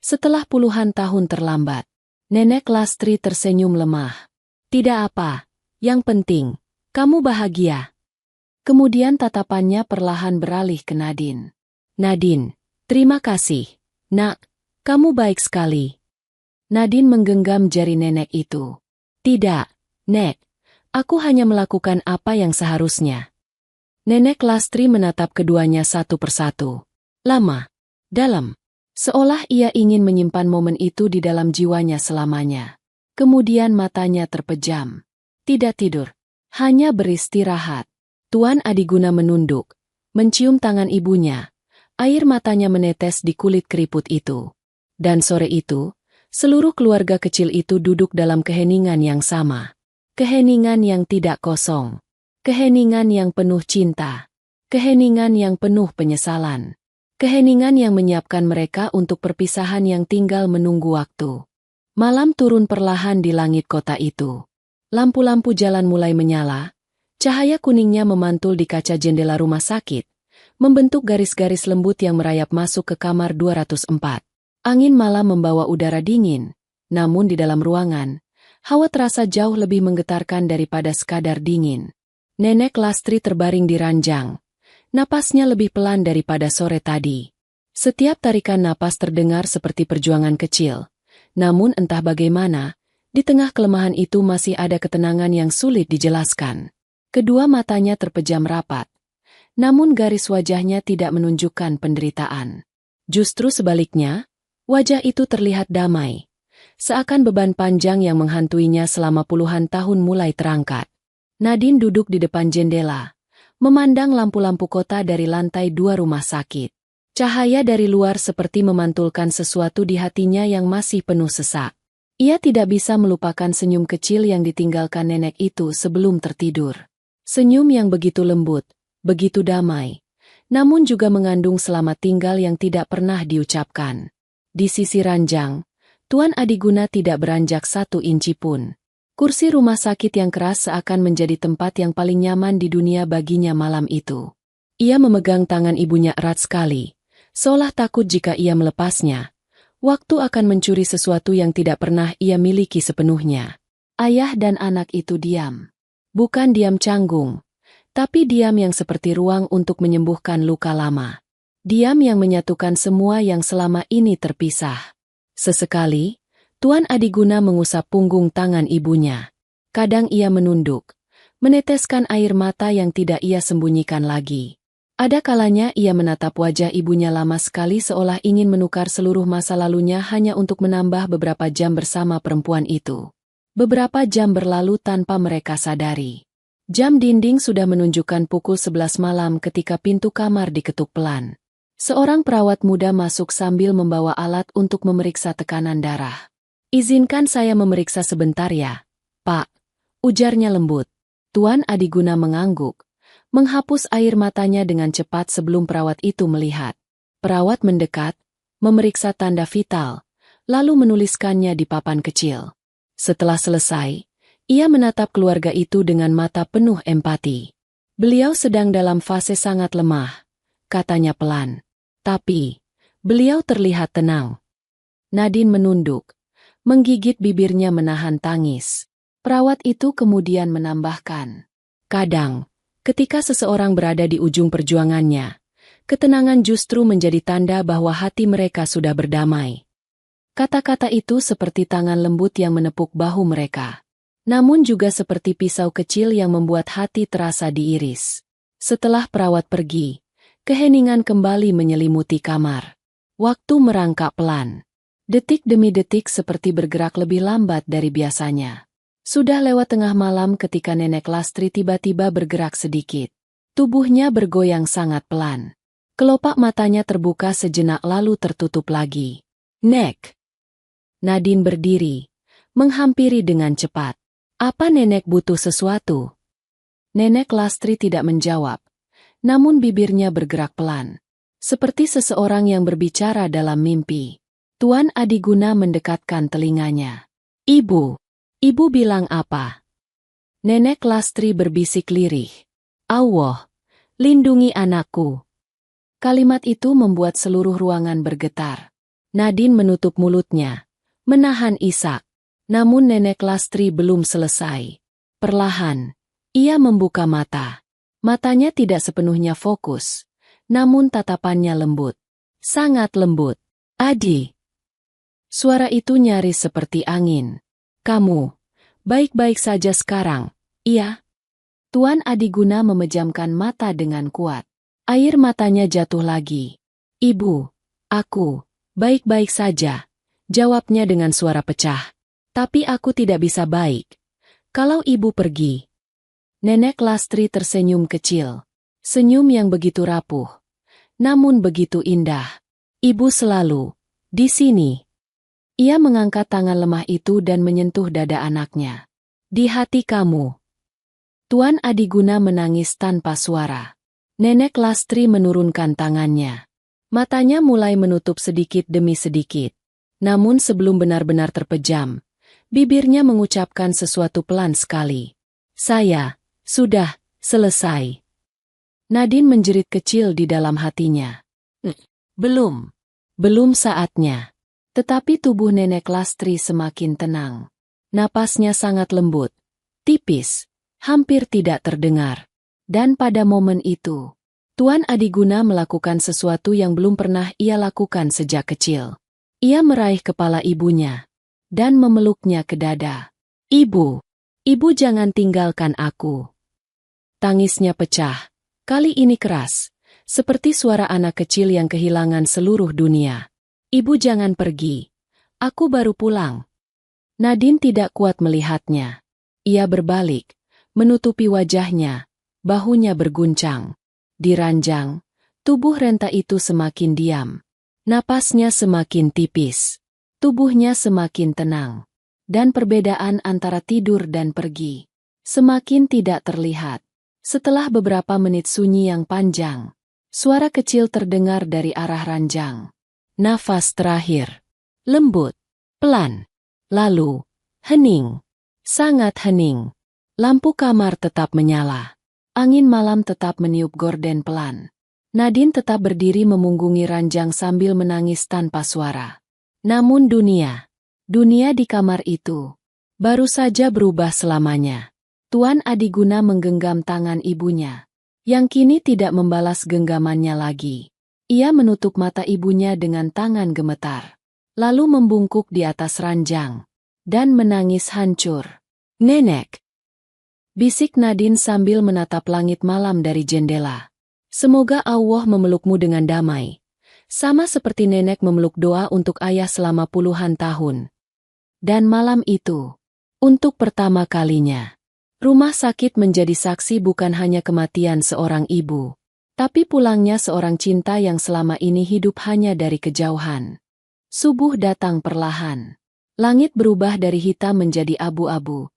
Setelah puluhan tahun terlambat, Nenek Lastri tersenyum lemah. Tidak apa, yang penting, kamu bahagia. Kemudian tatapannya perlahan beralih ke Nadine. Nadine, terima kasih. Nak, kamu baik sekali. Nadine menggenggam jari nenek itu. Tidak, Nek. Aku hanya melakukan apa yang seharusnya. Nenek Lastri menatap keduanya satu persatu. Lama. dalam. Seolah ia ingin menyimpan momen itu di dalam jiwanya selamanya. Kemudian matanya terpejam. Tidak tidur, hanya beristirahat. Tuan Adiguna menunduk, mencium tangan ibunya. Air matanya menetes di kulit keriput itu. Dan sore itu, seluruh keluarga kecil itu duduk dalam keheningan yang sama. Keheningan yang tidak kosong. Keheningan yang penuh cinta. Keheningan yang penuh penyesalan. Keheningan yang menyiapkan mereka untuk perpisahan yang tinggal menunggu waktu. Malam turun perlahan di langit kota itu. Lampu-lampu jalan mulai menyala. Cahaya kuningnya memantul di kaca jendela rumah sakit, membentuk garis-garis lembut yang merayap masuk ke kamar 204. Angin malam membawa udara dingin, namun di dalam ruangan, hawa terasa jauh lebih menggetarkan daripada sekadar dingin. Nenek Lastri terbaring di ranjang. Napasnya lebih pelan daripada sore tadi. Setiap tarikan napas terdengar seperti perjuangan kecil. Namun entah bagaimana, di tengah kelemahan itu masih ada ketenangan yang sulit dijelaskan. Kedua matanya terpejam rapat. Namun garis wajahnya tidak menunjukkan penderitaan. Justru sebaliknya, wajah itu terlihat damai. Seakan beban panjang yang menghantuinya selama puluhan tahun mulai terangkat. Nadine duduk di depan jendela, memandang lampu-lampu kota dari lantai 2 rumah sakit. Cahaya dari luar seperti memantulkan sesuatu di hatinya yang masih penuh sesak. Ia tidak bisa melupakan senyum kecil yang ditinggalkan nenek itu sebelum tertidur. Senyum yang begitu lembut, begitu damai, namun juga mengandung selamat tinggal yang tidak pernah diucapkan. Di sisi ranjang, Tuan Adiguna tidak beranjak 1 inci pun. Kursi rumah sakit yang keras seakan menjadi tempat yang paling nyaman di dunia baginya malam itu. Ia memegang tangan ibunya erat sekali, seolah takut jika ia melepasnya. Waktu akan mencuri sesuatu yang tidak pernah ia miliki sepenuhnya. Ayah dan anak itu diam. Bukan diam canggung, tapi diam yang seperti ruang untuk menyembuhkan luka lama. Diam yang menyatukan semua yang selama ini terpisah. Sesekali, Tuan Adiguna mengusap punggung tangan ibunya. Kadang ia menunduk, meneteskan air mata yang tidak ia sembunyikan lagi. Ada kalanya ia menatap wajah ibunya lama sekali seolah ingin menukar seluruh masa lalunya hanya untuk menambah beberapa jam bersama perempuan itu. Beberapa jam berlalu tanpa mereka sadari. Jam dinding sudah menunjukkan pukul 11 malam ketika pintu kamar diketuk pelan. Seorang perawat muda masuk sambil membawa alat untuk memeriksa tekanan darah. "Izinkan saya memeriksa sebentar ya, Pak," ujarnya lembut. Tuan Adiguna mengangguk, menghapus air matanya dengan cepat sebelum perawat itu melihat. Perawat mendekat, memeriksa tanda vital, lalu menuliskannya di papan kecil. Setelah selesai, ia menatap keluarga itu dengan mata penuh empati. "Beliau sedang dalam fase sangat lemah," katanya pelan. "Tapi, beliau terlihat tenang." Nadine menunduk, menggigit bibirnya menahan tangis. Perawat itu kemudian menambahkan, "Kadang, ketika seseorang berada di ujung perjuangannya, ketenangan justru menjadi tanda bahwa hati mereka sudah berdamai." Kata-kata itu seperti tangan lembut yang menepuk bahu mereka. Namun juga seperti pisau kecil yang membuat hati terasa diiris. Setelah perawat pergi, keheningan kembali menyelimuti kamar. Waktu merangkak pelan. Detik demi detik seperti bergerak lebih lambat dari biasanya. Sudah lewat tengah malam ketika Nenek Lastri tiba-tiba bergerak sedikit. Tubuhnya bergoyang sangat pelan. Kelopak matanya terbuka sejenak lalu tertutup lagi. "Nek!" Nadine berdiri, menghampiri dengan cepat. "Apa nenek butuh sesuatu?" Nenek Lastri tidak menjawab, namun bibirnya bergerak pelan. Seperti seseorang yang berbicara dalam mimpi. Tuan Adiguna mendekatkan telinganya. "Ibu, ibu bilang apa?" Nenek Lastri berbisik lirih. "Allah, lindungi anakku." Kalimat itu membuat seluruh ruangan bergetar. Nadine menutup mulutnya, menahan isak. Namun Nenek Lastri belum selesai. Perlahan, ia membuka mata. Matanya tidak sepenuhnya fokus, namun tatapannya lembut. Sangat lembut. "Adi." Suara itu nyaris seperti angin. "Kamu baik-baik saja sekarang, iya?" Tuan Adiguna memejamkan mata dengan kuat. Air matanya jatuh lagi. "Ibu, Aku, baik-baik saja, jawabnya dengan suara pecah. Tapi aku tidak bisa baik kalau ibu pergi. Nenek Lastri tersenyum kecil. Senyum yang begitu rapuh, namun begitu indah. Ibu selalu di sini. Ia mengangkat tangan lemah itu dan menyentuh dada anaknya. Di hati kamu. Tuan Adiguna menangis tanpa suara. Nenek Lastri menurunkan tangannya. Matanya mulai menutup sedikit demi sedikit. Namun sebelum benar-benar terpejam, bibirnya mengucapkan sesuatu pelan sekali. Saya sudah selesai. Nadine menjerit kecil di dalam hatinya. Belum saatnya. Tetapi tubuh Nenek Lastri semakin tenang. Napasnya sangat lembut, tipis, hampir tidak terdengar. Dan pada momen itu, Tuan Adiguna melakukan sesuatu yang belum pernah ia lakukan sejak kecil. Ia meraih kepala ibunya dan memeluknya ke dada. Ibu jangan tinggalkan aku. Tangisnya pecah, kali ini keras, seperti suara anak kecil yang kehilangan seluruh dunia. Ibu jangan pergi, aku baru pulang. Nadine tidak kuat melihatnya. Ia berbalik, menutupi wajahnya, bahunya berguncang. Diranjang, tubuh renta itu semakin diam. Napasnya semakin tipis, tubuhnya semakin tenang. Dan perbedaan antara tidur dan pergi semakin tidak terlihat. Setelah beberapa menit sunyi yang panjang, suara kecil terdengar dari arah ranjang. Nafas terakhir, lembut, pelan, lalu hening, sangat hening. Lampu kamar tetap menyala. Angin malam tetap meniup gorden pelan. Nadine tetap berdiri memunggungi ranjang sambil menangis tanpa suara. Namun dunia di kamar itu baru saja berubah selamanya. Tuan Adiguna menggenggam tangan ibunya, yang kini tidak membalas genggamannya lagi. Ia menutup mata ibunya dengan tangan gemetar, lalu membungkuk di atas ranjang, dan menangis hancur. Nenek! Bisik Nadine sambil menatap langit malam dari jendela. Semoga Allah memelukmu dengan damai. Sama seperti nenek memeluk doa untuk ayah selama puluhan tahun. Dan malam itu, untuk pertama kalinya, rumah sakit menjadi saksi bukan hanya kematian seorang ibu, tapi pulangnya seorang cinta yang selama ini hidup hanya dari kejauhan. Subuh datang perlahan. Langit berubah dari hitam menjadi abu-abu,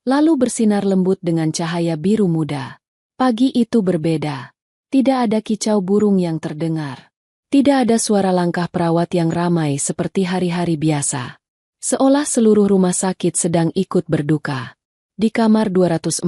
lalu bersinar lembut dengan cahaya biru muda. Pagi itu berbeda. Tidak ada kicau burung yang terdengar. Tidak ada suara langkah perawat yang ramai seperti hari-hari biasa. Seolah seluruh rumah sakit sedang ikut berduka. Di kamar 204,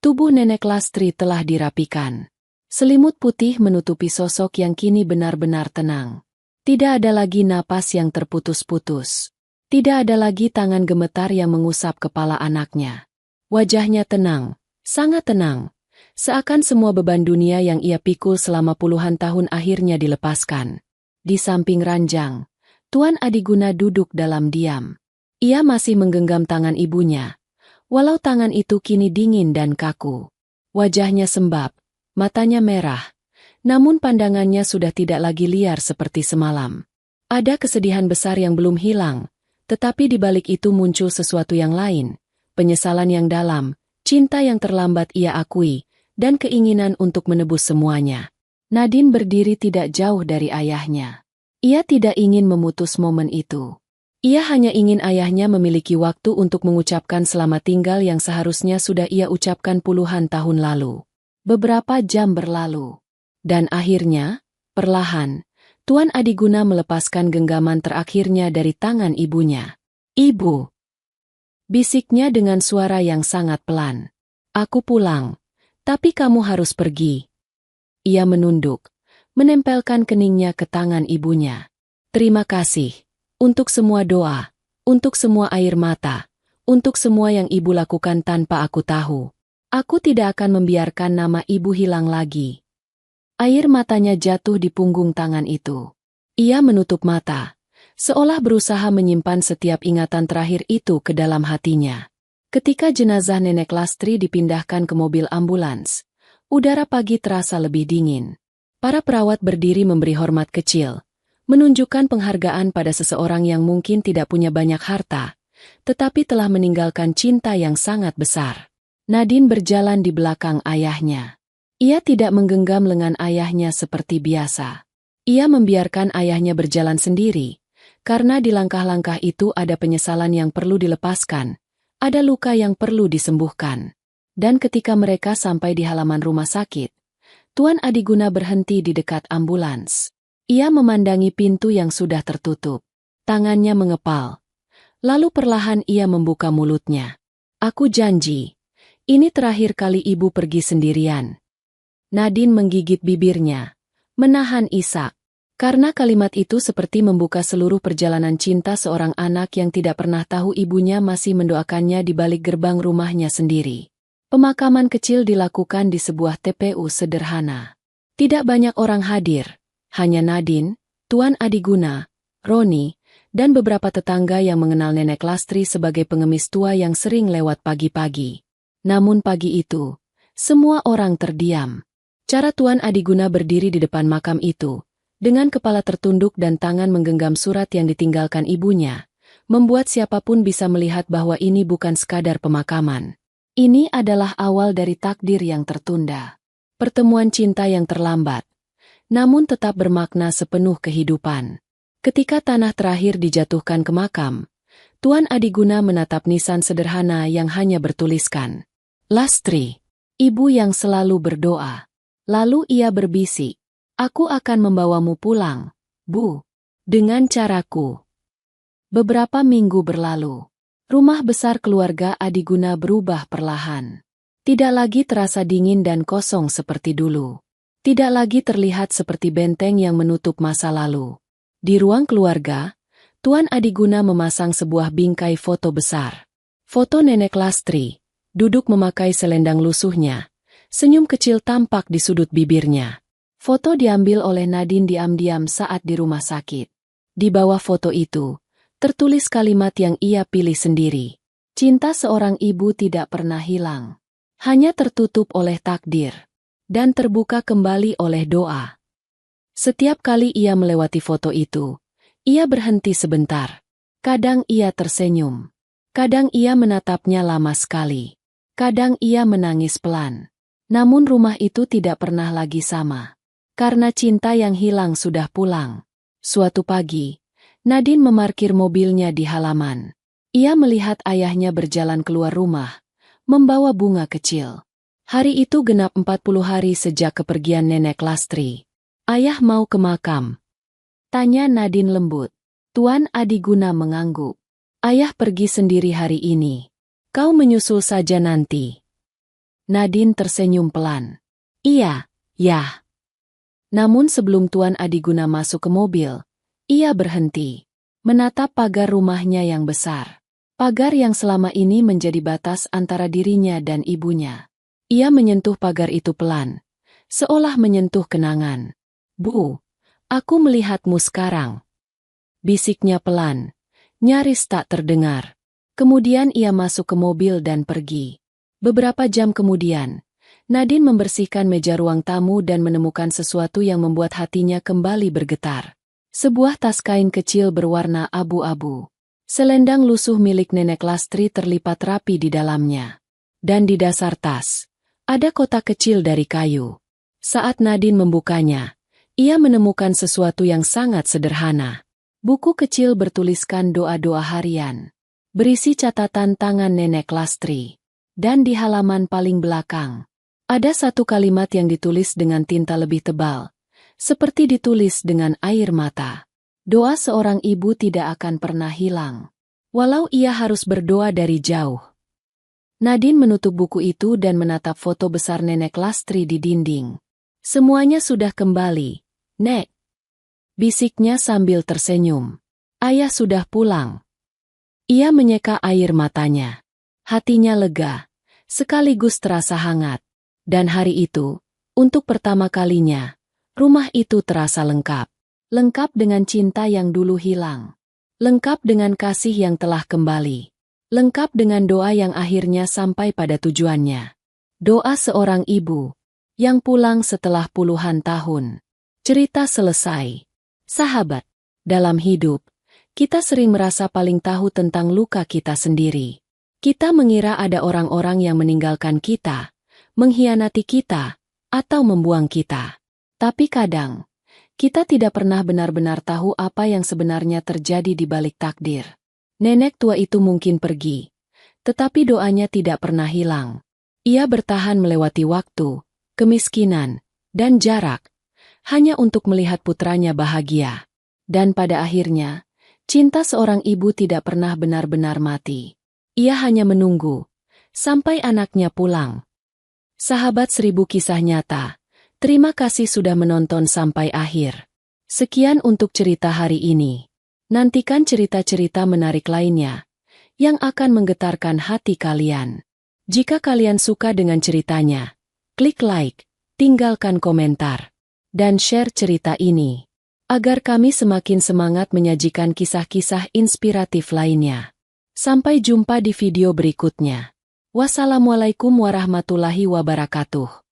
tubuh Nenek Lastri telah dirapikan. Selimut putih menutupi sosok yang kini benar-benar tenang. Tidak ada lagi napas yang terputus-putus. Tidak ada lagi tangan gemetar yang mengusap kepala anaknya. Wajahnya tenang, sangat tenang. Seakan semua beban dunia yang ia pikul selama puluhan tahun akhirnya dilepaskan. Di samping ranjang, Tuan Adiguna duduk dalam diam. Ia masih menggenggam tangan ibunya, walau tangan itu kini dingin dan kaku. Wajahnya sembab, matanya merah, namun pandangannya sudah tidak lagi liar seperti semalam. Ada kesedihan besar yang belum hilang, tetapi di balik itu muncul sesuatu yang lain, penyesalan yang dalam, cinta yang terlambat ia akui, dan keinginan untuk menebus semuanya. Nadine berdiri tidak jauh dari ayahnya. Ia tidak ingin memutus momen itu. Ia hanya ingin ayahnya memiliki waktu untuk mengucapkan selamat tinggal yang seharusnya sudah ia ucapkan puluhan tahun lalu. Beberapa jam berlalu. Dan akhirnya, perlahan, Tuan Adiguna melepaskan genggaman terakhirnya dari tangan ibunya. Ibu! Bisiknya dengan suara yang sangat pelan. Aku pulang. Tapi kamu harus pergi. Ia menunduk, menempelkan keningnya ke tangan ibunya. Terima kasih. Untuk semua doa. Untuk semua air mata. Untuk semua yang ibu lakukan tanpa aku tahu. Aku tidak akan membiarkan nama ibu hilang lagi. Air matanya jatuh di punggung tangan itu. Ia menutup mata, seolah berusaha menyimpan setiap ingatan terakhir itu ke dalam hatinya. Ketika jenazah Nenek Lastri dipindahkan ke mobil ambulans, udara pagi terasa lebih dingin. Para perawat berdiri memberi hormat kecil, menunjukkan penghargaan pada seseorang yang mungkin tidak punya banyak harta, tetapi telah meninggalkan cinta yang sangat besar. Nadine berjalan di belakang ayahnya. Ia tidak menggenggam lengan ayahnya seperti biasa. Ia membiarkan ayahnya berjalan sendiri, karena di langkah-langkah itu ada penyesalan yang perlu dilepaskan, ada luka yang perlu disembuhkan. Dan ketika mereka sampai di halaman rumah sakit, Tuan Adiguna berhenti di dekat ambulans. Ia memandangi pintu yang sudah tertutup. Tangannya mengepal. Lalu perlahan ia membuka mulutnya. "Aku janji, ini terakhir kali ibu pergi sendirian." Nadine menggigit bibirnya, menahan isak. Karena kalimat itu seperti membuka seluruh perjalanan cinta seorang anak yang tidak pernah tahu ibunya masih mendoakannya di balik gerbang rumahnya sendiri. Pemakaman kecil dilakukan di sebuah TPU sederhana. Tidak banyak orang hadir. Hanya Nadine, Tuan Adiguna, Roni, dan beberapa tetangga yang mengenal Nenek Lastri sebagai pengemis tua yang sering lewat pagi-pagi. Namun pagi itu, semua orang terdiam. Cara Tuan Adiguna berdiri di depan makam itu, dengan kepala tertunduk dan tangan menggenggam surat yang ditinggalkan ibunya, membuat siapapun bisa melihat bahwa ini bukan sekadar pemakaman. Ini adalah awal dari takdir yang tertunda. Pertemuan cinta yang terlambat, namun tetap bermakna sepenuh kehidupan. Ketika tanah terakhir dijatuhkan ke makam, Tuan Adiguna menatap nisan sederhana yang hanya bertuliskan, "Lastri, ibu yang selalu berdoa." Lalu ia berbisik, "Aku akan membawamu pulang, Bu, dengan caraku." Beberapa minggu berlalu. Rumah besar keluarga Adiguna berubah perlahan. Tidak lagi terasa dingin dan kosong seperti dulu. Tidak lagi terlihat seperti benteng yang menutup masa lalu. Di ruang keluarga, Tuan Adiguna memasang sebuah bingkai foto besar. Foto Nenek Lastri, duduk memakai selendang lusuhnya. Senyum kecil tampak di sudut bibirnya. Foto diambil oleh Nadine diam-diam saat di rumah sakit. Di bawah foto itu, tertulis kalimat yang ia pilih sendiri. Cinta seorang ibu tidak pernah hilang. Hanya tertutup oleh takdir. Dan terbuka kembali oleh doa. Setiap kali ia melewati foto itu, ia berhenti sebentar. Kadang ia tersenyum. Kadang ia menatapnya lama sekali. Kadang ia menangis pelan. Namun rumah itu tidak pernah lagi sama. Karena cinta yang hilang sudah pulang. Suatu pagi, Nadine memarkir mobilnya di halaman. Ia melihat ayahnya berjalan keluar rumah, membawa bunga kecil. Hari itu genap 40 hari sejak kepergian Nenek Lastri. "Ayah mau ke makam?" tanya Nadine lembut. Tuan Adiguna mengangguk. "Ayah pergi sendiri hari ini. Kau menyusul saja nanti." Nadine tersenyum pelan. "Iya, ya." Namun sebelum Tuan Adiguna masuk ke mobil, ia berhenti, menatap pagar rumahnya yang besar. Pagar yang selama ini menjadi batas antara dirinya dan ibunya. Ia menyentuh pagar itu pelan, seolah menyentuh kenangan. "Bu, aku melihatmu sekarang." Bisiknya pelan, nyaris tak terdengar. Kemudian ia masuk ke mobil dan pergi. Beberapa jam kemudian, Nadine membersihkan meja ruang tamu dan menemukan sesuatu yang membuat hatinya kembali bergetar. Sebuah tas kain kecil berwarna abu-abu. Selendang lusuh milik Nenek Lastri terlipat rapi di dalamnya. Dan di dasar tas, ada kotak kecil dari kayu. Saat Nadine membukanya, ia menemukan sesuatu yang sangat sederhana. Buku kecil bertuliskan doa-doa harian. Berisi catatan tangan Nenek Lastri. Dan di halaman paling belakang, ada satu kalimat yang ditulis dengan tinta lebih tebal, seperti ditulis dengan air mata. "Doa seorang ibu tidak akan pernah hilang, walau ia harus berdoa dari jauh." Nadine menutup buku itu dan menatap foto besar Nenek Lastri di dinding. "Semuanya sudah kembali, Nek," bisiknya sambil tersenyum. "Ayah sudah pulang." Ia menyeka air matanya. Hatinya lega, sekaligus terasa hangat. Dan hari itu, untuk pertama kalinya, rumah itu terasa lengkap. Lengkap dengan cinta yang dulu hilang. Lengkap dengan kasih yang telah kembali. Lengkap dengan doa yang akhirnya sampai pada tujuannya. Doa seorang ibu yang pulang setelah puluhan tahun. Cerita selesai. Sahabat. Dalam hidup, kita sering merasa paling tahu tentang luka kita sendiri. Kita mengira ada orang-orang yang meninggalkan kita, mengkhianati kita, atau membuang kita. Tapi kadang, kita tidak pernah benar-benar tahu apa yang sebenarnya terjadi di balik takdir. Nenek tua itu mungkin pergi, tetapi doanya tidak pernah hilang. Ia bertahan melewati waktu, kemiskinan, dan jarak, hanya untuk melihat putranya bahagia. Dan pada akhirnya, cinta seorang ibu tidak pernah benar-benar mati. Ia hanya menunggu sampai anaknya pulang. Sahabat 1000 Kisah Nyata, terima kasih sudah menonton sampai akhir. Sekian untuk cerita hari ini. Nantikan cerita-cerita menarik lainnya yang akan menggetarkan hati kalian. Jika kalian suka dengan ceritanya, klik like, tinggalkan komentar, dan share cerita ini, agar kami semakin semangat menyajikan kisah-kisah inspiratif lainnya. Sampai jumpa di video berikutnya. Wassalamualaikum warahmatullahi wabarakatuh.